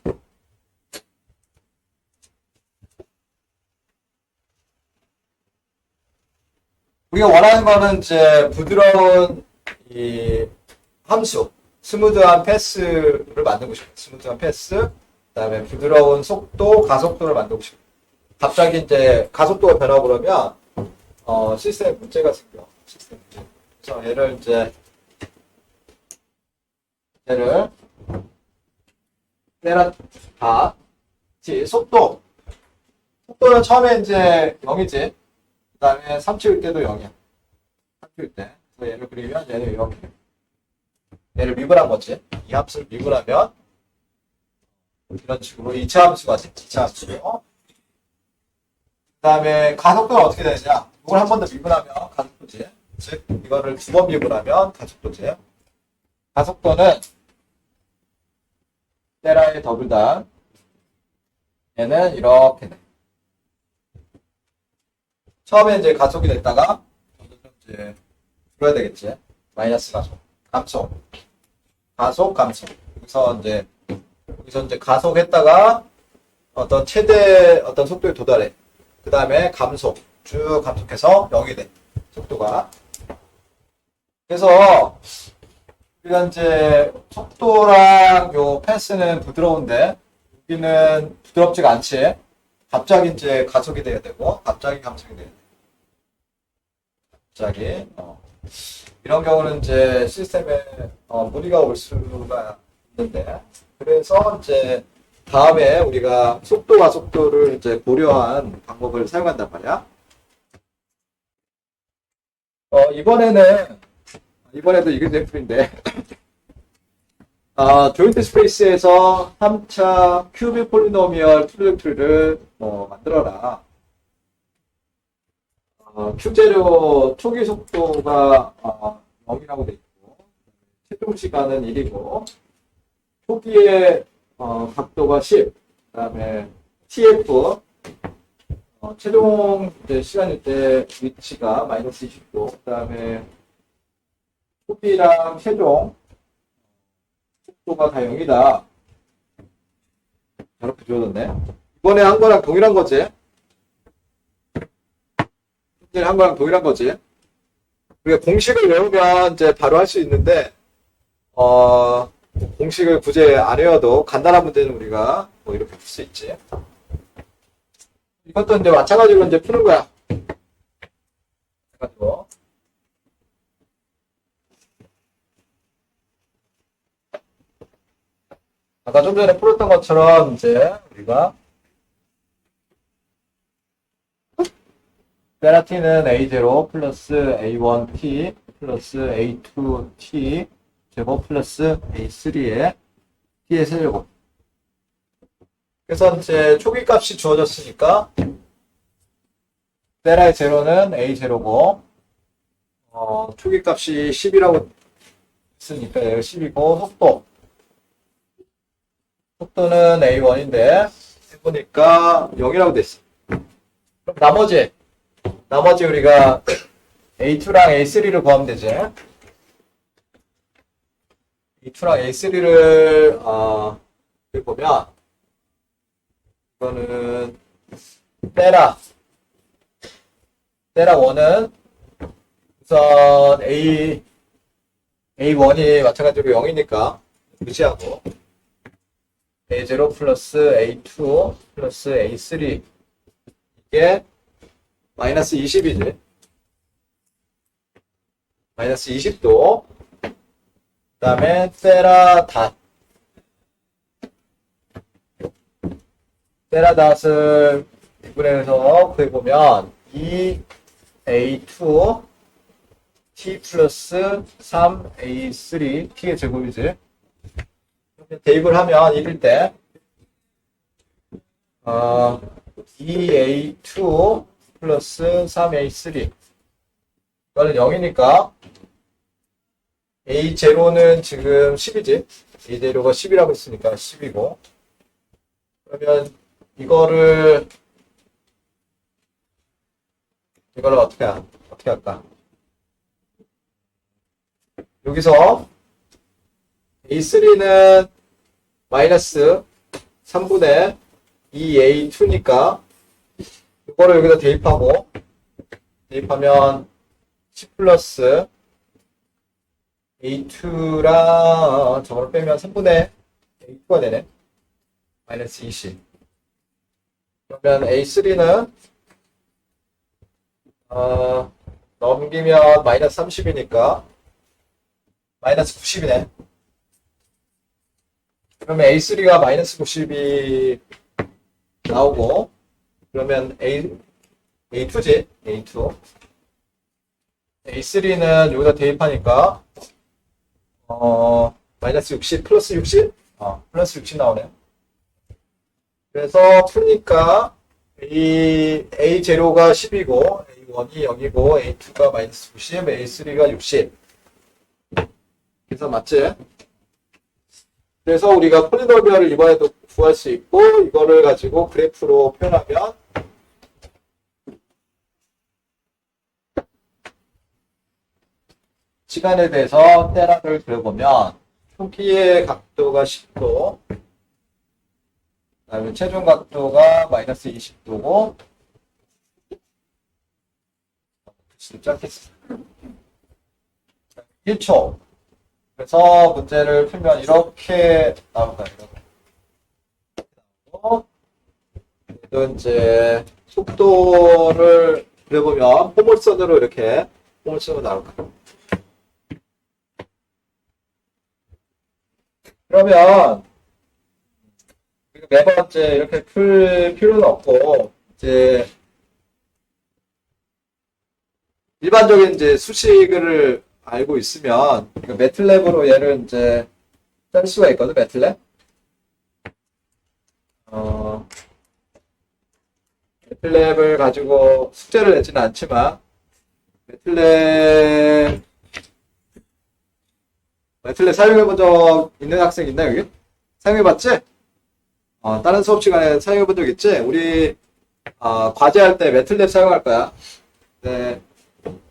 우리가 원하는 거는 이제 부드러운 이 함수, 스무드한 패스를 만들고 싶어요. 스무드한 패스, 그 다음에 부드러운 속도, 가속도를 만들고 싶어요. 갑자기 이제 가속도가 변하고 그러면 시스템에 문제가 생겨. 시스템 문제. 그래서 얘를 속도는 처음에 이제 0이지. 그 다음에 3 치울 때도 0이야. 3 치울 때. 그래서 얘를 그리면 얘는 이렇게. 얘를 미분한 거지. 이 함수를 미분하면 이런 식으로 2차 함수가 돼. 2차 함수. 그 다음에 가속도는 어떻게 되느냐. 이걸 한 번 더 미분하면 가속도지. 즉 이거를 두 번 미분하면 가속도지. 가속도는 테라의 더블단. 얘는 이렇게 돼. 처음에 이제 가속이 됐다가 이제 줄여야 되겠지. 마이너스 가속, 감속. 여기서 이제 가속했다가 최대 속도에 도달해. 그 다음에 쭉 감속해서 0이 돼. 속도가. 그래서 우리가 이제 속도랑 요 패스는 부드러운데 여기는 부드럽지가 않지. 갑자기 이제 가속이 돼야 되고 갑자기 감속이 돼야 돼. 갑자기 이런 경우는 이제 시스템에 무리가 올 수가 있는데 그래서 이제 다음에 우리가 속도와 속도를 이제 고려한 방법을 사용한단 말이야. 이번에도 이게 엑sem플인데 조인트 스페이스에서 3차 큐빅 폴리노미얼 프로젝트를 만들어라. Q재료 초기 속도가 0이라고 돼 있고 최종 시간은 1이고 초기의 각도가 10, 그 다음에 TF 최종 이제 시간일 때 위치가 마이너스 20도, 그 다음에 초기랑 최종 속도가 다 0이다. 저렇게 주어졌네. 이번에 한 거랑 동일한 거지. 한 거랑 동일한 거지. 우리가 공식을 외우면 이제 바로 할 수 있는데, 공식을 굳이 안 외워도 간단한 문제는 우리가 이렇게 풀 수 있지. 이것도 이제 마찬가지로 이제 푸는 거야. 해가지고. 아까 좀 전에 풀었던 것처럼 이제 우리가 베라 t는 a0 플러스 a1t 플러스 a2t 제곱 플러스 a3의 t의 세제곱. 그래서 이제 초기 값이 주어졌으니까 베라의 0는 a0고 초기 값이 10이라고 했으니까 얘가 10이고 속도는 a1인데 해보니까 0이라고 됐어. 그럼 나머지 우리가 A2랑 A3를 구하면 되지. A2랑 A3를, 여기 보면, 이거는, 테라 1은 우선 A1이 마찬가지로 0이니까 무시하고, A0 플러스 A2 플러스 A3. 이게 마이너스 20이지. 마이너스 20도. 그 다음에 테라닷을 구분해서 구해보면 2A2 T 플러스 3A3 T의 제곱이지. 대입을 하면 1일 때 2A2 플러스 3A3 이거는 0이니까 A0는 지금 10이지. A0가 10이라고 했으니까 10이고 그러면 이거를 어떻게 할까? 여기서 A3는 마이너스 3분의 2A2니까 이거를 여기다 대입하면 10 플러스 A2랑 저걸 빼면 3분의 A2가 되네. 마이너스 20. 그러면 A3는 넘기면 마이너스 30이니까 마이너스 90이네. 그러면 A3가 마이너스 90이 나오고 그러면 A2지. A2. A3는 여기다 대입하니까 마이너스 60 플러스 60? 플러스 60 나오네요. 그래서 푸니까 A0가 10이고 A1이 0이고 A2가 마이너스 90, A3가 60. 그래서 맞지? 그래서 우리가 폴리노미얼을 이번에도 구할 수 있고 이거를 가지고 그래프로 표현하면 시간에 대해서 테라를 그려보면 초기의 각도가 10도 그 다음에 최종 각도가 마이너스 20도고 짧겠어. 1초. 그래서 문제를 풀면 이렇게 나옵니다. 또 이제 속도를 그려보면 포물선으로 이렇게 포물선으로 나올 거예요. 그러면 매번 이제 이렇게 풀 필요는 없고 이제 일반적인 이제 수식을 알고 있으면 매틀랩으로 얘를 이제 짤 수가 있거든. 매틀랩. 매틀랩을 가지고 숙제를 내지는 않지만 매틀랩 사용해본 적 있는 학생 있나 여기? 사용해봤지? 다른 수업 시간에 사용해본 적 있지? 우리 과제할 때 매틀랩 사용할 거야. 네,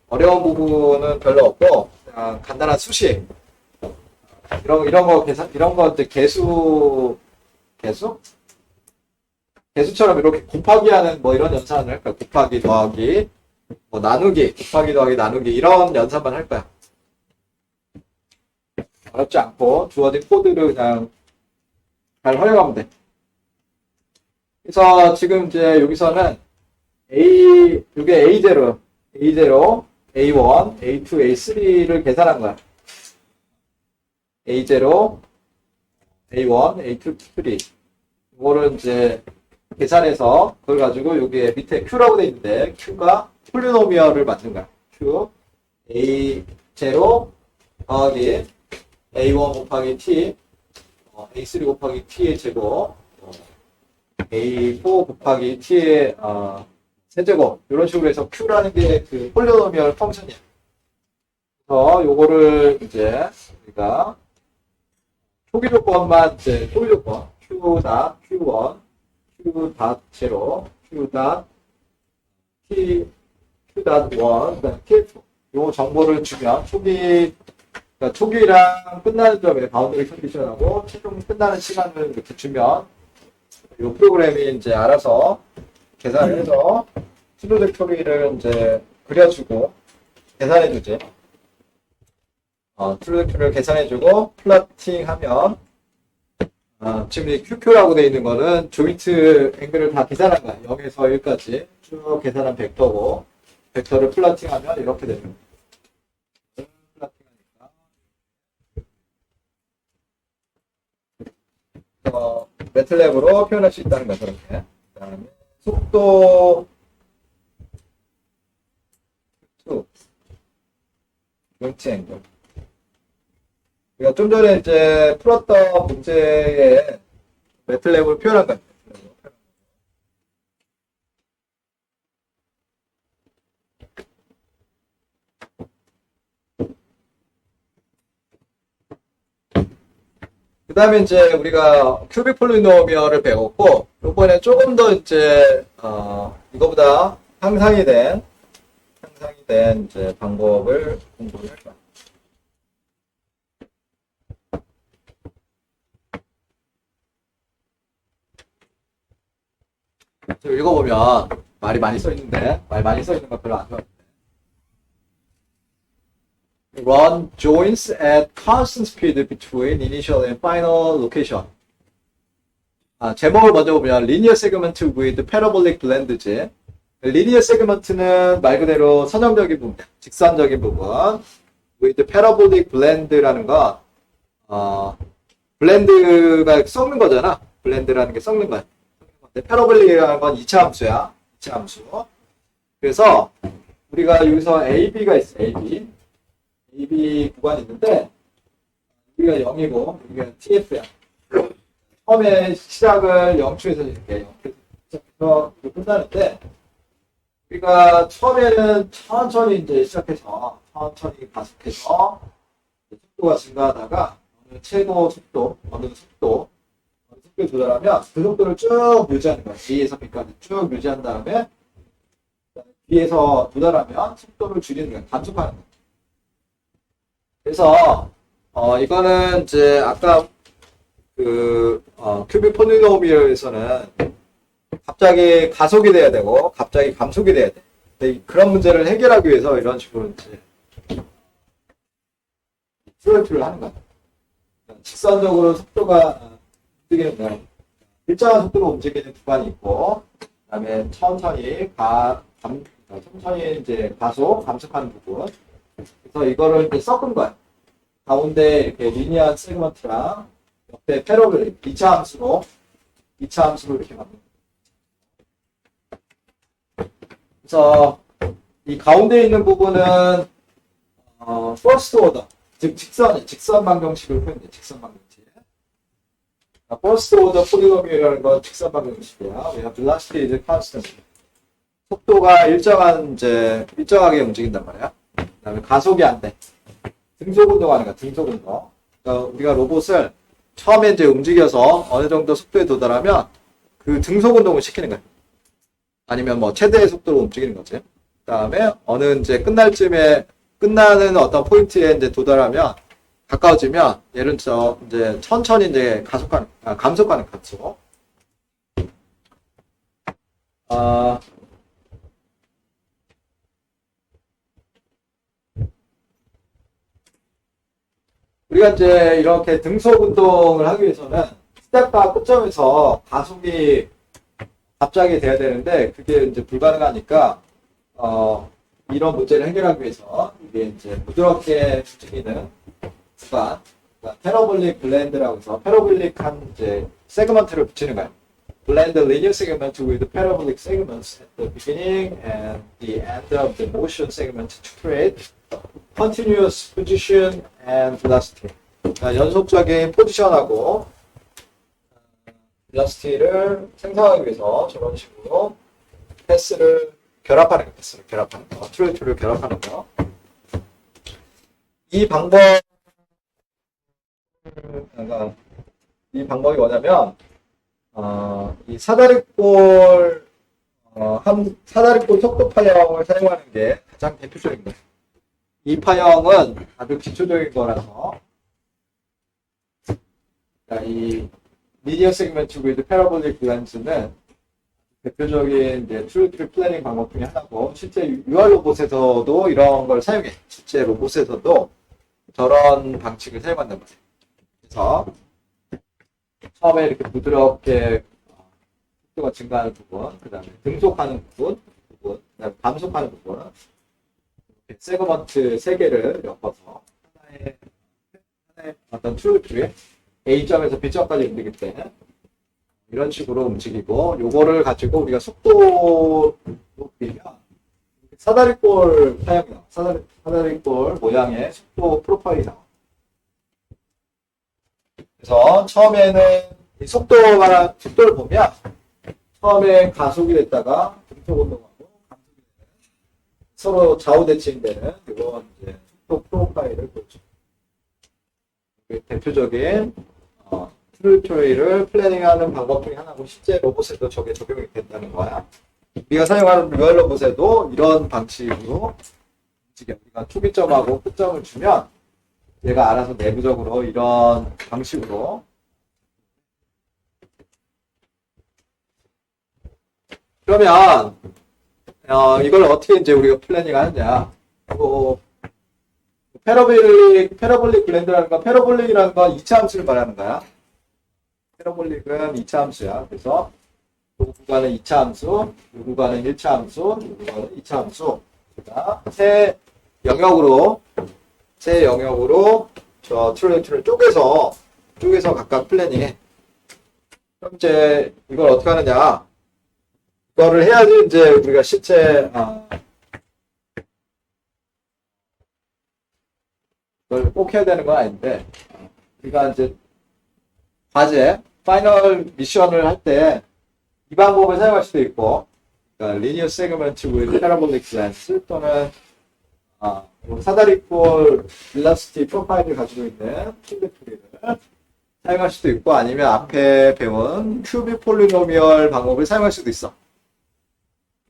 어려운 부분은 별로 없고 그냥 간단한 수식 이런 거 이제 개수처럼 이렇게 곱하기 하는 뭐 이런 연산을 할 거야. 곱하기 더하기 뭐 나누기 곱하기 더하기 나누기 이런 연산만 할 거야. 어렵지 않고 주어진 코드를 그냥 잘 활용하면 돼. 그래서 지금 이제 여기서는 이게 A0, A1, A2, A3를 계산한 거야. A0, A1, A2, T3. 이거를 이제 계산해서 그걸 가지고 여기에 밑에 Q라고 돼 있는데 Q가 폴리노미얼을 만든 거야. Q A0 더하기 A1 곱하기 T A3 곱하기 T의 제곱 A4 곱하기 T의 세제곱 이런 식으로 해서 Q라는 게 그 폴리노미얼 펑션이야. 그래서 요거를 이제 우리가 초기 조건만 이제 초기 조건 Q 닷 Q1 Q 닷 0 Q 닷 T Q 닷 1 그다음 T2 요 정보를 주면 그러니까 초기랑 끝나는 점에 바운더리 컨디션하고 최종 끝나는 시간을 이렇게 주면 이 프로그램이 이제 알아서 계산을 해서 트루젝토리를 이제 그려주고 계산해주지. 트루젝토리를 계산해주고 플러팅하면 지금 이 QQ라고 되어 있는 거는 조인트 앵글을 다 계산한 거야. 0에서 1까지 쭉 계산한 벡터고 벡터를 플러팅하면 이렇게 되는 거야. 매틀랩으로 표현할 수 있다는 거죠. 그렇게. 그다음에 속도 2 조인트 앵글. 우리가 좀 전에 이제 풀었던 문제에 매틀랩으로 표현한 거예요. 그 다음에 이제 우리가 큐빅 폴리노미얼을 배웠고, 이번에 조금 더 이제, 이거보다 향상이 된 이제 방법을 공부를 할 거야. 좀 읽어보면 말이 많이 써 있는데, 말 많이 써 있는 거 별로 안 좋아하는데. Run joins at constant speed between initial and final location. 제목을 먼저 보면 linear segment with parabolic blend지. linear segment는 말 그대로 선형적인 부분, 직선적인 부분. with parabolic blend라는 건 블렌드가 섞는 거잖아. 블렌드라는 게 섞는 거야. parabolic이라는 건 2차 함수야. 2차 함수. 그래서 우리가 여기서 AB가 있어. AB 구간이 있는데 여기가 0이고 여기가 TF야. 처음에 시작을 0초에서 이렇게 0초에서 시작해서 끝나는데 우리가 처음에는 천천히 이제 시작해서 천천히 가속해서 속도가 증가하다가 어느 속도에 도달하면 그 속도를 쭉 유지하는 거야. A에서 B까지 쭉 유지한 다음에 B에서 도달하면 속도를 줄이는 거야. 감속하는 거야. 그래서 이거는 이제 아까 큐빅 폴리노미얼에서는 갑자기 가속이 돼야 되고 갑자기 감속이 돼야 돼. 근데 그런 문제를 해결하기 위해서 이런 식으로 이제 프로젝트를 하는 거야. 직선적으로 속도가 움직이는 거야. 일정한 속도로 움직이는 구간이 있고, 그다음에 천천히 이제 감속하는 부분. 그래서 이거를 이제 섞은 거야. 가운데 이렇게 리니어한 세그먼트랑 옆에 패러블릭 2차 함수로 이렇게 만든 거야. 그래서 이 가운데 있는 부분은 first order, 즉 직선 방정식을 표현해. 직선 방정식. first order 폴리노미얼이라는 건 직선 방정식이야. 왜냐 velocity is constant. 속도가 일정하게 움직인단 말이야. 그다음에 가속이 안 돼. 등속 운동하는 거야. 등속 운동. 그러니까 우리가 로봇을 처음에 이제 움직여서 어느 정도 속도에 도달하면 그 등속 운동을 시키는 거야. 아니면 뭐 최대의 속도로 움직이는 거지. 그다음에 어느 이제 끝나는 어떤 포인트에 이제 도달하면 가까워지면 예를 들어 이제 천천히 이제 감속하는 가속. 우리가 이제 이렇게 등속 운동을 하기 위해서는 스텝과 끝점에서 가속이 갑자기 돼야 되는데 그게 이제 불가능하니까 이런 문제를 해결하기 위해서 이게 이제 부드럽게 움직이는 구간 패러볼릭 블렌드라고 해서 패러볼릭한 이제 세그먼트를 붙이는 거예요. Blend the linear segment with parabolic segments at the beginning and the end of the motion segment to create continuous position and velocity. 연속적인 포지션하고 velocity를 생성하기 위해서 저런 식으로 패스를 결합하는 거, 패스를 결합하는 거, 트루이트를 결합하는 거. 이 방법이 뭐냐면, 이 사다리꼴 속도 파형을 사용하는 게 가장 대표적인 거예요. 이 파형은 아주 기초적인 거라서, 이 리니어 세그먼트 위드 패러볼릭 블렌즈는 대표적인 이제 트루이트 플래닝 방법 중에 하나고, 실제 UR 로봇에서도 이런 걸 사용해. 실제 로봇에서도 저런 방식을 사용한단 말이에요. 그래서 처음에 이렇게 부드럽게 속도가 증가하는 부분, 그 다음에 등속하는 부분, 그 다음에 감속하는 부분, 이렇게 세그먼트 3개를 엮어서 하나의 어떤 트루이트에 A점에서 B점까지 움직일 때 이런 식으로 움직이고, 요거를 가지고 우리가 속도로 그리면 사다리꼴 파형이 나와. 사다리꼴 모양의 속도 프로파일이 나와. 그래서 처음에는 이 속도를 보면 처음에 가속이 됐다가 등속 운동하고 감속이 되는 서로 좌우 대칭되는 이런 이제 속도 프로파일을 보여줘. 대표적인 트루이토리를 플래닝하는 방법 중에 하나고, 실제 로봇에도 저게 적용이 된다는 거야. 우리가 사용하는 리얼 로봇에도 이런 방식으로 움직여. 우리가 초기점하고 끝점을 주면 얘가 알아서 내부적으로 이런 방식으로 그러면 이걸 어떻게 이제 우리가 플래닝 하느냐. 패러볼릭 블렌드라는 건, 패러볼릭이라는 건 2차 함수를 말하는 거야. 패러볼릭은 2차 함수야. 그래서 이 구간은 2차 함수, 이 구간은 1차 함수, 이 구간은 2차 함수. 그러니까 세 영역으로 저 트루이트를 쪼개서 각각 플래닝해. 그럼 이제 이걸 어떻게 하느냐. 이거를 해야지 이제 우리가 실제, 이걸 꼭 해야 되는 건 아닌데, 우리가 이제 과제, 파이널 미션을 할 때 이 방법을 사용할 수도 있고, 그러니까 리니어 세그먼트 with parabolic lens 또는 사다리꼴 벨라시티 프로파일을 가지고 있는 트루이트를 사용할 수도 있고, 아니면 앞에 배운 큐빅 폴리노미얼 방법을 사용할 수도 있어.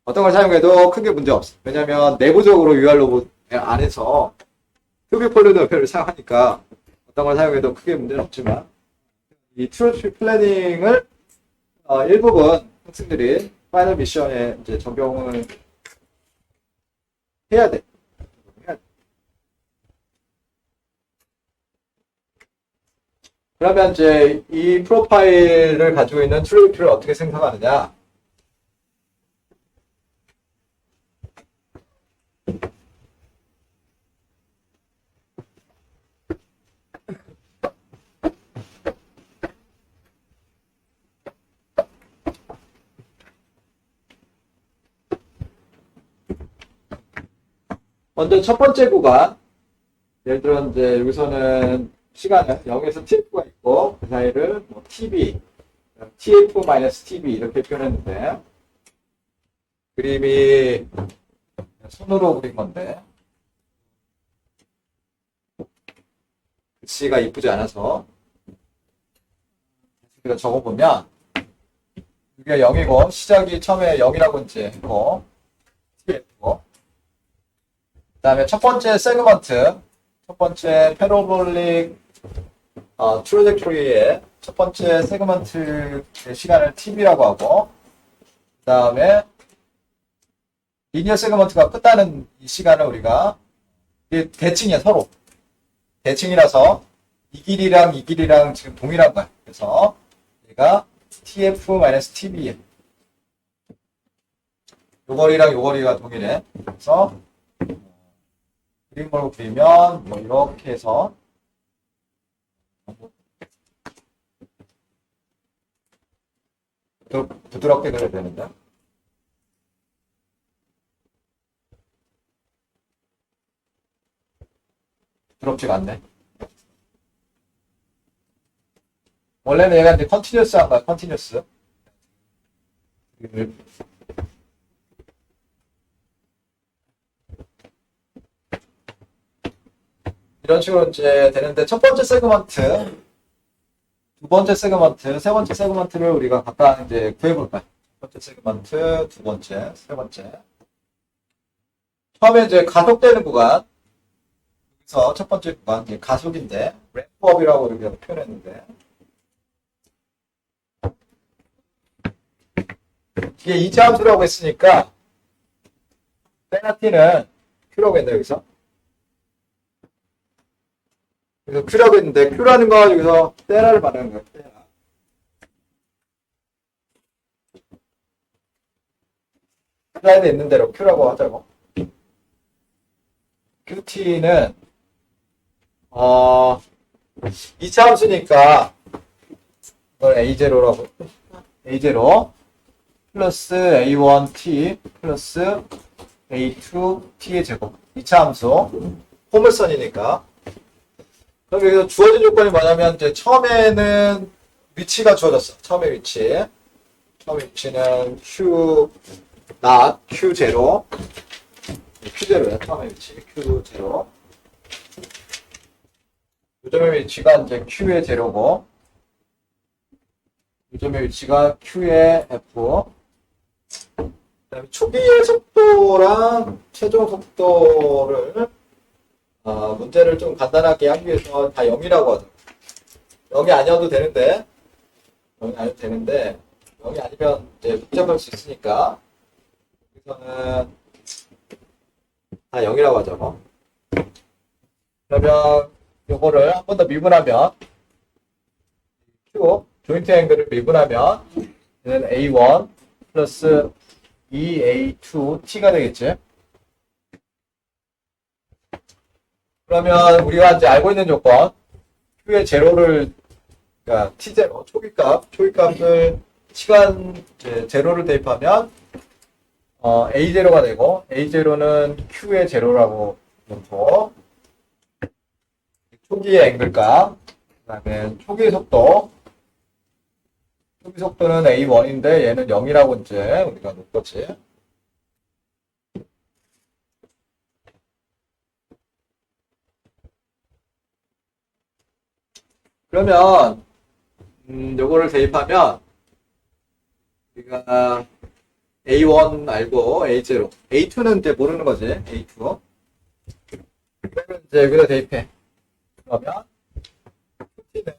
어떤 걸 사용해도 크게 문제 없어. 왜냐면 내부적으로 UR 로봇 안에서 큐빅 폴리노미얼을 사용하니까 어떤 걸 사용해도 크게 문제는 없지만, 이 트루이트 플래닝을 일부분 학생들이 파이널 미션에 이제 적용을 해야 돼. 그러면 이제 이 프로파일을 가지고 있는 트루이트를 어떻게 생성하느냐? 먼저 첫 번째 구간, 예를 들어 이제 여기서는 시간은 0에서 tf가 있고, 그 사이를 뭐 tb, tf-tb 이렇게 표현했는데, 그림이 손으로 그린 건데, 글씨가 이쁘지 않아서 우리가 적어보면, 이게 0이고, 시작이 처음에 0이라고 이제 했고, tf고, 그 다음에 첫 번째 세그먼트, 첫 번째 패러볼릭 트로젝토리의 첫 번째 세그먼트의 시간을 tb라고 하고, 그 다음에 리니어 세그먼트가 끝나는 이 시간을 우리가 대칭이야, 서로 대칭이라서 이 길이랑 지금 동일한 거야. 그래서 얘가 tf-tb, 요 거리랑 요 거리가 동일해. 그래서 그림으로 그리면 뭐 이렇게 해서 부드럽게 그려야 되는데. 부드럽지가 않네. 원래는 얘가 이제 컨티뉴스 한 거야, 컨티뉴스. 이런 식으로 이제 되는데, 첫 번째 세그먼트, 두 번째 세그먼트, 세 번째 세그먼트를 우리가 각각 이제 구해볼까요? 첫 번째 세그먼트, 두 번째, 세 번째. 처음에 이제 가속되는 구간, 여기서 첫 번째 구간, 이제 가속인데, 램프업이라고 이렇게 표현했는데, 이게 이차함수라고 했으니까, 페나티는 Q라고 했네, 여기서. 그래서 Q라고 했는데, Q라는 거 여기서 테라를 말하는 거예요, 테라. 슬라이드에 있는 대로 Q라고 하자고. QT는, 2차 함수니까, 이걸 A0라고, A0 플러스 A1T 플러스 A2T의 제곱. 2차 함수. 포물선이니까. 그럼 여기서 주어진 조건이 뭐냐면, 이제 처음에는 위치가 주어졌어. 처음의 위치. 처음의 위치는 Q, Q0. Q0야, 처음의 위치. Q0. 요점의 위치가 이제 Q의 제로고, 요점의 위치가 Q의 F. 그다음에 초기의 속도랑 최종 속도를, 문제를 좀 간단하게 하기 위해서 다 0이라고 하죠. 0이 아니어도 되는데, 0이 아니어도 되는데, 0이 아니면 이제 복잡할 수 있으니까, 여기서는 다 0이라고 하죠. 그러면 요거를 한 번 더 미분하면 Q 조인트 앵글을 미분하면 얘는 A1 플러스 2A2T가 되겠지. 그러면 우리가 이제 알고 있는 조건 Q의 제로를, 그러니까 T0 초기값을 시간 제로를 대입하면 A0가 되고, A0는 Q의 제로라고 놓고, 초기의 앵글값, 그 다음에 초기 속도, 초기 속도는 A1인데 얘는 0이라고 이제 우리가 놓겠지. 그러면 요거를 대입하면 우리가 A1 알고 A0, A2는 이제 모르는 거지. A2. 그러면 이제 여기다 대입해. 그러면 Q는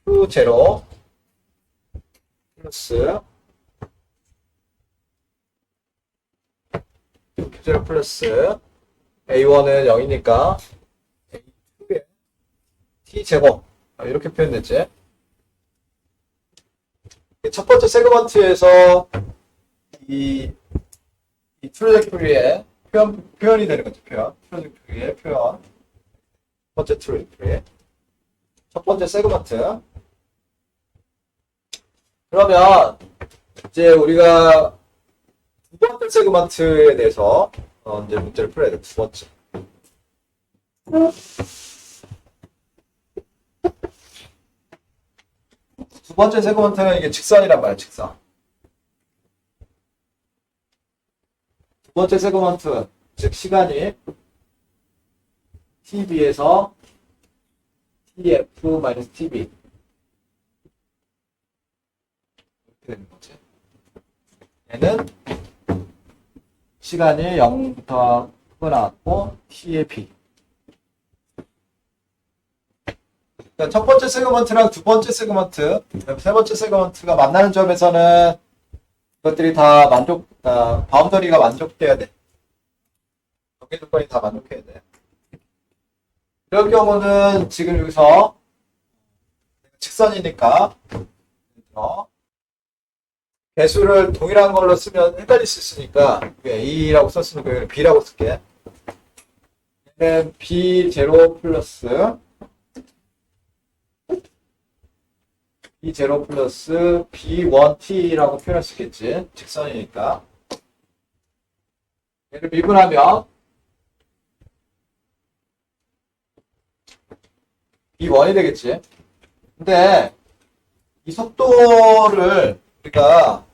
Q0 플러스 Q0 플러스 A1은 0이니까 A2의 T제곱, 이렇게 표현됐지. 첫 번째 세그먼트에서 이 트레젝토리의 표현이 되는 거죠. 트레젝토리의 표현. 첫 번째 트레젝토리. 첫 번째 세그먼트. 그러면 이제 우리가 두 번째 세그먼트에 대해서 이제 문제를 풀어야 돼. 두 번째. 두 번째 세그먼트는 이게 직선이란 말이야, 직선. 두 번째 세그먼트, 즉 시간이 TB에서 TF-TB 이렇게 되는 거지. 얘는 시간이 0부터 크고 나왔고 T의 B. 그러니까 첫 번째 세그먼트랑 두 번째 세그먼트, 세 번째 세그먼트가 만나는 점에서는 이것들이 다 바운더리가 만족돼야 돼. 경계 조건이 다 만족해야 돼. 이런 경우는 지금 여기서 직선이니까 배수를 동일한 걸로 쓰면 헷갈릴 수 있으니까 A라고 썼으니까 여기는 B라고 쓸게. 얘는 B0 플러스 B0 플러스 B1T라고 표현할 수 있겠지. 직선이니까. 얘를 미분하면 B1이 되겠지. 근데 이 속도를 우리가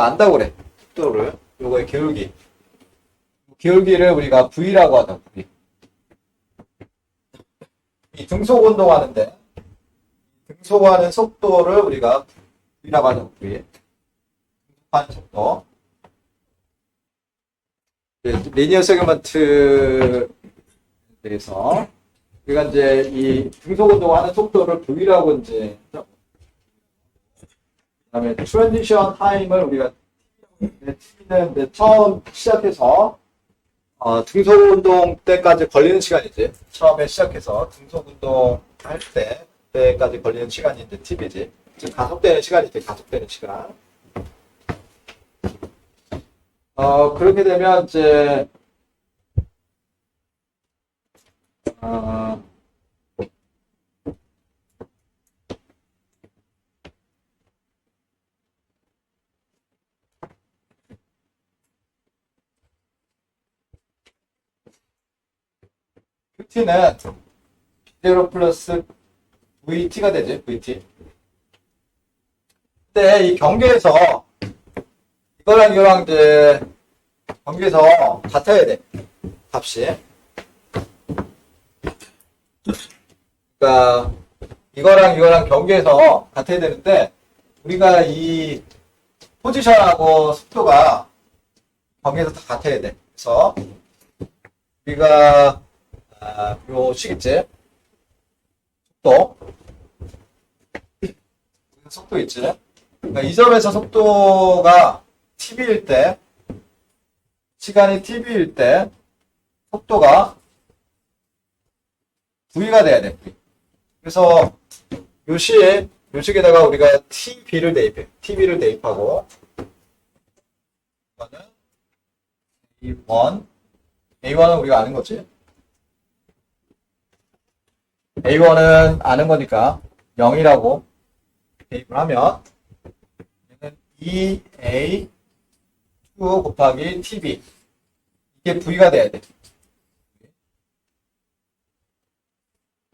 안다고 그래. 속도를. 요거의 기울기. 기울기를 우리가 V라고 하자. V. 이 등속 운동하는데 등속하는 속도를 우리가 V라고 하자. V. 등속하는 속도. 리니어 세그먼트에 대해서 우리가 이제 이 등속 운동하는 속도를 V라고 이제 그다음에 트랜지션 타임을 우리가 T는 이제 처음 시작해서 등속 운동 때까지 걸리는 시간이지. 처음에 시작해서 등속 운동 할 때까지 걸리는 시간이 이제 T이지. 즉 가속되는 시간이지. 가속되는 시간. 그렇게 되면 이제 QT는 B0 플러스 VT가 되지, VT. 근데 이 경계에서 이거랑 이제 경계에서 같아야 돼, 값이. 그러니까 이거랑 경계에서 같아야 되는데 우리가 이 포지션하고 속도가 경계에서 다 같아야 돼. 그래서 우리가 요 시겠지? 속도 있지? 그러니까 이 점에서 속도가 TB일 때, 시간이 TB일 때, 속도가 V가 돼야 돼, V. 그래서 요 식에다가 우리가 TB를 대입해. TB를 대입하고, 이거는 A1은 우리가 아는 거지? A1은 아는 거니까 0이라고 대입을 하면 얘는 2A2 곱하기 TB 이게 V가 돼야 돼.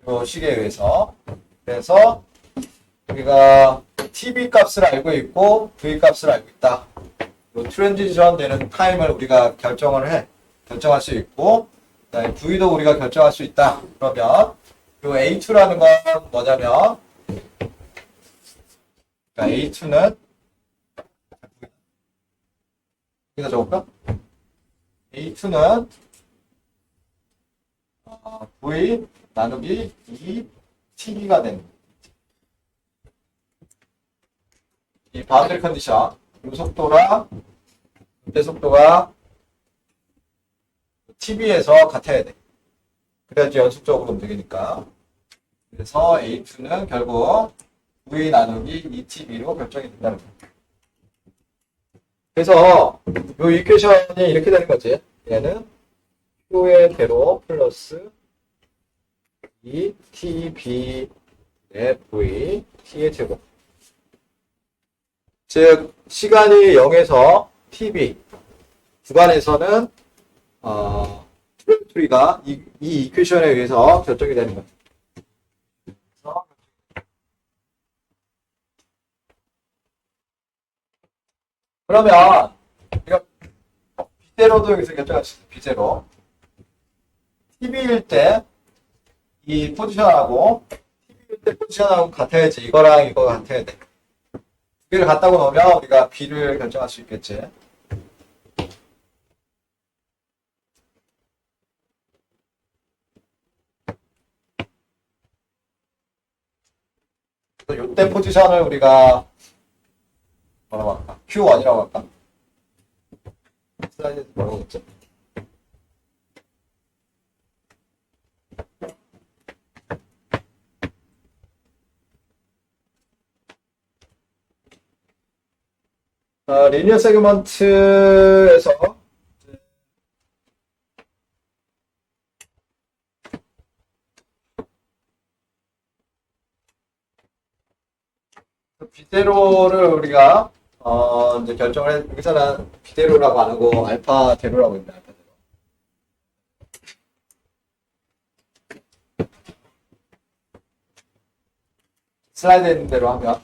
이 식에 의해서. 그래서 우리가 TB 값을 알고 있고 V 값을 알고 있다. 이 트랜지션 되는 타임을 우리가 결정할 수 있고 그다음에 V도 우리가 결정할 수 있다. 그러면 요 A2라는 건 뭐냐면, 그러니까 A2는, 여기다 적을까? A2는, V 나누기 2TB가 되는, 이 바운드리 컨디션, 요 속도랑, 이때 속도가 TB에서 같아야 돼. 그래야지 연속적으로 움직이니까. 그래서 A2는 결국 V 나누기 2TB로 결정이 된다는 거예요. 그래서 이 이퀘이션이 이렇게 되는 거지. 얘는 Q의 대로 플러스 2TB의 V T의 제곱. 즉 시간이 0에서 TB 구간에서는 트레이토리가 이 이퀘이션에 의해서 결정이 되는 거예요. 그러면 우리가 B제로도 여기서 결정할 수 있어요. B제로. TB일 때 이 포지션하고 TB일 때 포지션하고 같아야지. 이거랑 이거가 같아야 돼. 두 개를 같다고 놓으면 우리가 B를 결정할 수 있겠지. 이때 포지션을 우리가 뭐라고 할까? Q1이라고 할까? 슬라이드에서 뭐라고 했지? 리니어 세그먼트에서 비대로를 우리가 이제 결정을 여기서는 비대로라고 안 하고 알파 대로라고 있다. 알파 대로. 슬라이드에 있는 대로 하면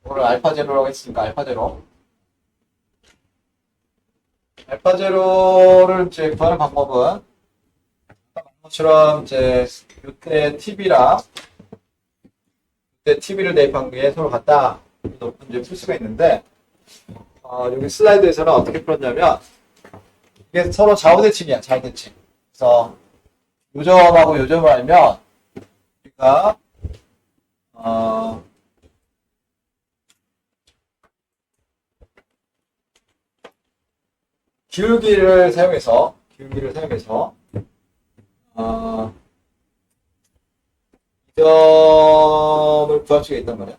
오늘 알파 제로라고 했으니까 알파 제로. 알파 제로를 이제 구하는 방법은 것처럼 이제 이때 TV랑 이때 TV를 대입한 게 서로 같다. 이제 풀 수가 있는데 여기 슬라이드에서는 어떻게 풀었냐면 이게 서로 좌우대칭이야. 좌우대칭. 그래서 요점하고 요점을 알면 우리가 기울기를 사용해서 이 점을 구할 수가 있단 말이야.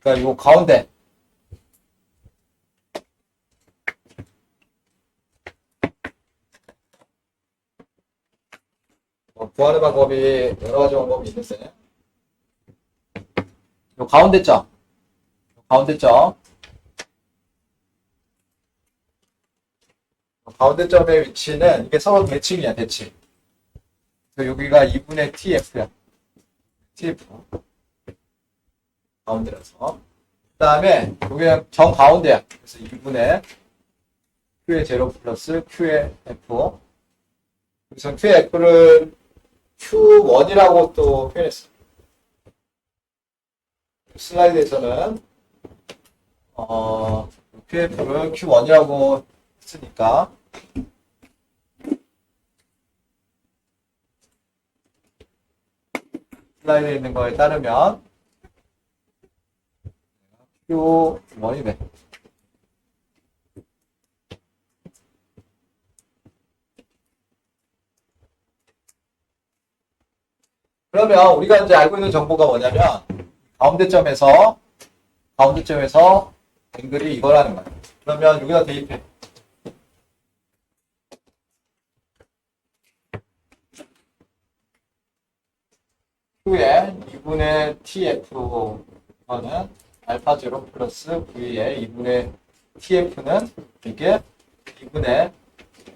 그러니까 이 가운데 구하는 방법이 여러 가지 방법이 있는데 이 가운데점의 위치는 이게 서로 대칭이야, 대칭. 그래서 여기가 2분의 TF야. TF. 가운데라서. 그 다음에 여기는 정가운데야. 그래서 2분의 Q의 제로 플러스 Q의 F. 그래서 Q의 F를 Q1이라고 또 표현했어. 슬라이드에서는 QF를 Q1이라고 했으니까 슬라이드에 있는 거에 따르면 Q1이 돼. 그러면 우리가 이제 알고 있는 정보가 뭐냐면 가운데점에서 앵글이 이거라는 거야. 그러면 여기다 대입해. Q의 2분의 TF는 알파 제로 플러스 V의 2분의 TF는 이게 2분의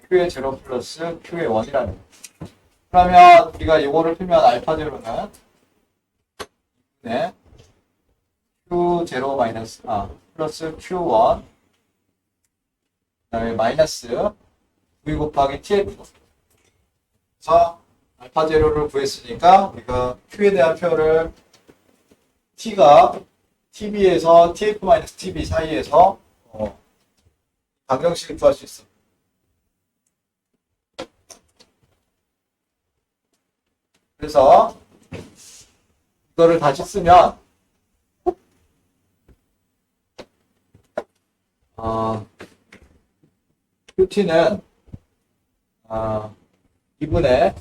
Q의 제로 플러스 Q의 1이라는 거야. 그러면 우리가 이거를 풀면 알파 제로는 2분의 Q0 마이너스 플러스 Q1 그다음에 마이너스 V 곱하기 TF. 그래서 알파 제로를 구했으니까 우리가 Q에 대한 표현을 T가 TB에서 TF 마이너스 TB 사이에서 방정식을 구할 수 있어. 그래서 이거를 다시 쓰면 QT는 2분의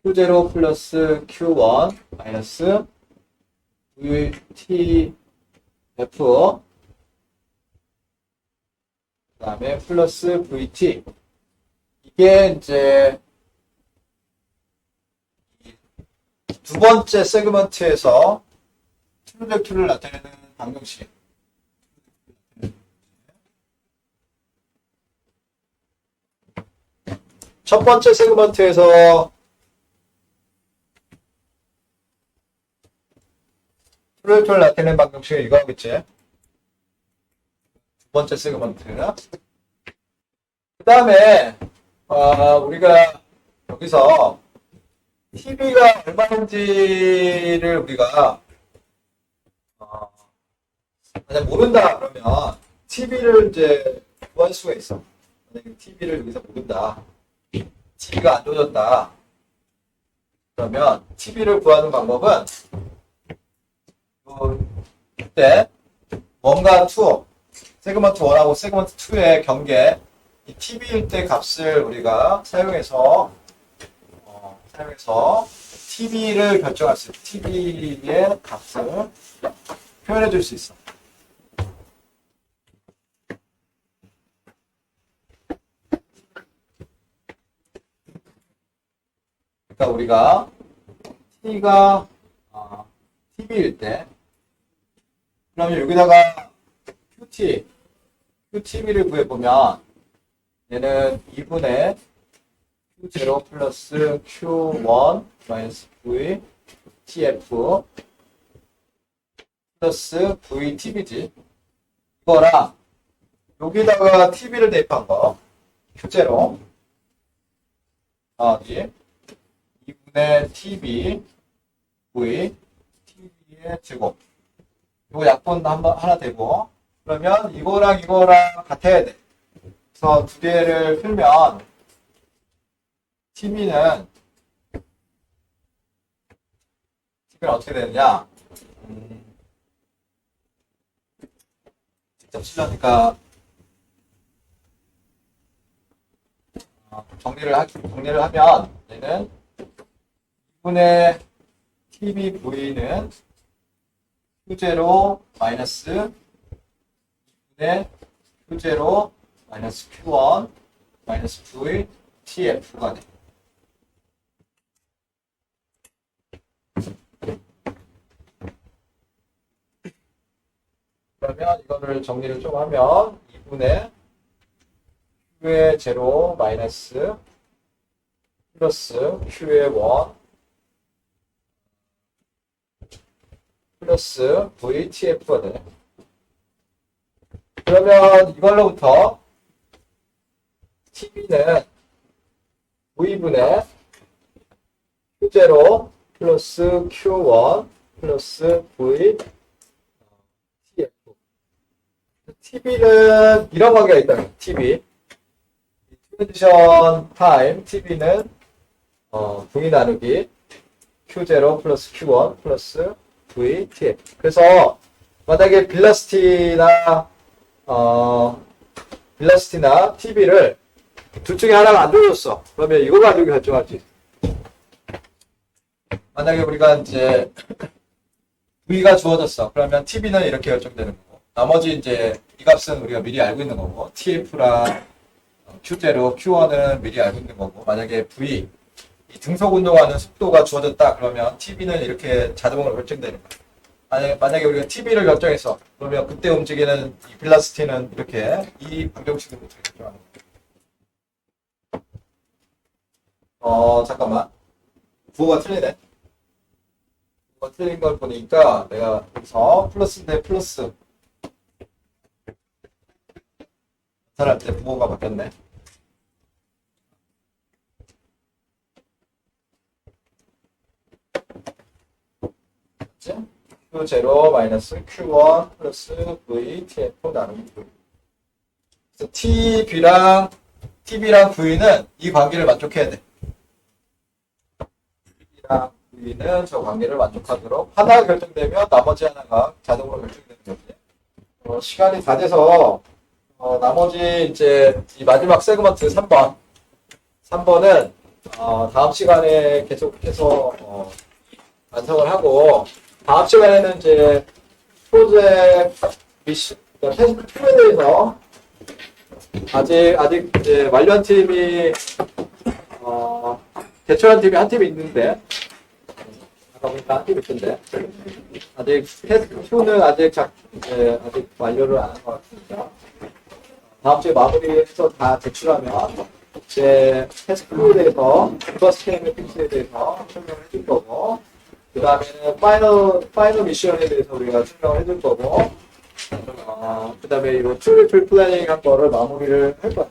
Q0 플러스 Q1 마이너스 VTF 그 다음에 플러스 VT 이게 이제 두 번째 세그먼트에서 트루벡터를 나타내는 방정식. 첫 번째 세그먼트에서 트루벡터를 나타내는 방정식은 이거겠지. 두 번째 세그먼트는. 그 다음에 우리가 여기서 TV가 얼마인지를 우리가 만약 모른다 그러면 TV를 이제 구할 수가 있어. 만약에 TV를 여기서 모른다. TV가 안 좋아졌다. 그러면 TV를 구하는 방법은 이때 뭔가 2 세그먼트 1하고 세그먼트 2의 경계 이 TV일 때 값을 우리가 사용해서 TV를 결정할 수 있어. TV의 값을 표현해 줄 수 있어. 그러니까 우리가 T가 TV일 때 그러면 여기다가 QTV를 구해보면 얘는 2분의 Q0 플러스 Q1 마이너스 V TF 플러스 VTV지. 이거랑 여기다가 TV를 대입한 거 Q0 더하기 2분의 TV V TV의 제곱. 이거 약분 하나 되고 그러면 이거랑 같아야 돼. 그래서 두 개를 풀면 TV는 어떻게 되느냐? 직접 쓰려니까 정리를 하면 얘는 2분의 TVV는 Q0 마이너스 2분의 Q0 마이너스 Q1 마이너스 V TF가 돼. 그러면 이거를 정리를 좀 하면 2분의 Q의 제로 마이너스 플러스 Q의 1 플러스 VTF가 되네. 그러면 이걸로부터 TV는 V분의 Q0 플러스 Q1 플러스 VTF. TV는 이런 관계가 있다. TV. 트랜지션 타임 TV는 V 나누기 Q0 플러스 Q1 플러스 VTF. 그래서 만약에 빌라시티나 TV를 둘 중에 하나가 안 주어졌어. 그러면 이거 가지고 결정하지. 만약에 우리가 이제 V가 주어졌어. 그러면 TV는 이렇게 결정되는 거고. 나머지 이제 이 값은 우리가 미리 알고 있는 거고. TF랑 Q0, Q1은 미리 알고 있는 거고. 만약에 V, 이 등속 운동하는 속도가 주어졌다. 그러면 TV는 이렇게 자동으로 결정되는 거야. 만약에 우리가 TV를 결정했어. 그러면 그때 움직이는 이 빌라시티는 이렇게 이 방정식으로 결정하는 거야. 잠깐만. 부호가 틀리네. 부호가 틀린 걸 보니까 내가 여기서 플러스인데 플러스 계산할 때 부호가 바뀌었네. Q0 마이너스 Q1 플러스 VTF 나누기 V. 그래서 TV랑 V는 이 관계를 만족해야 돼. TV랑 V는 저 관계를 만족하도록 하나가 결정되면 나머지 하나가 자동으로 결정되는 거지. 시간이 다 돼서 나머지 이제 이 마지막 세그먼트 3번은 다음 시간에 계속해서 완성을 하고 다음 시간에는 이제 프로젝트 미션, 테스트 툴에 대해서 아직 이제 완료한 팀이 제출한 팀이 한 팀이 있는데 아까 보니까 한 팀이 있던데 아직 테스트 툴은 아직 완료를 안 한 것 같습니다. 다음 주에 마무리해서 다 제출하면 이제 테스트 툴에 대해서 리버스 케이블 픽스에 대해서 설명을 해줄 거고 그 다음에는 파이널 미션에 대해서 우리가 설명을 해줄 거고 그 다음에 이거 툴 플래닝 한 거를 마무리를 할 거야.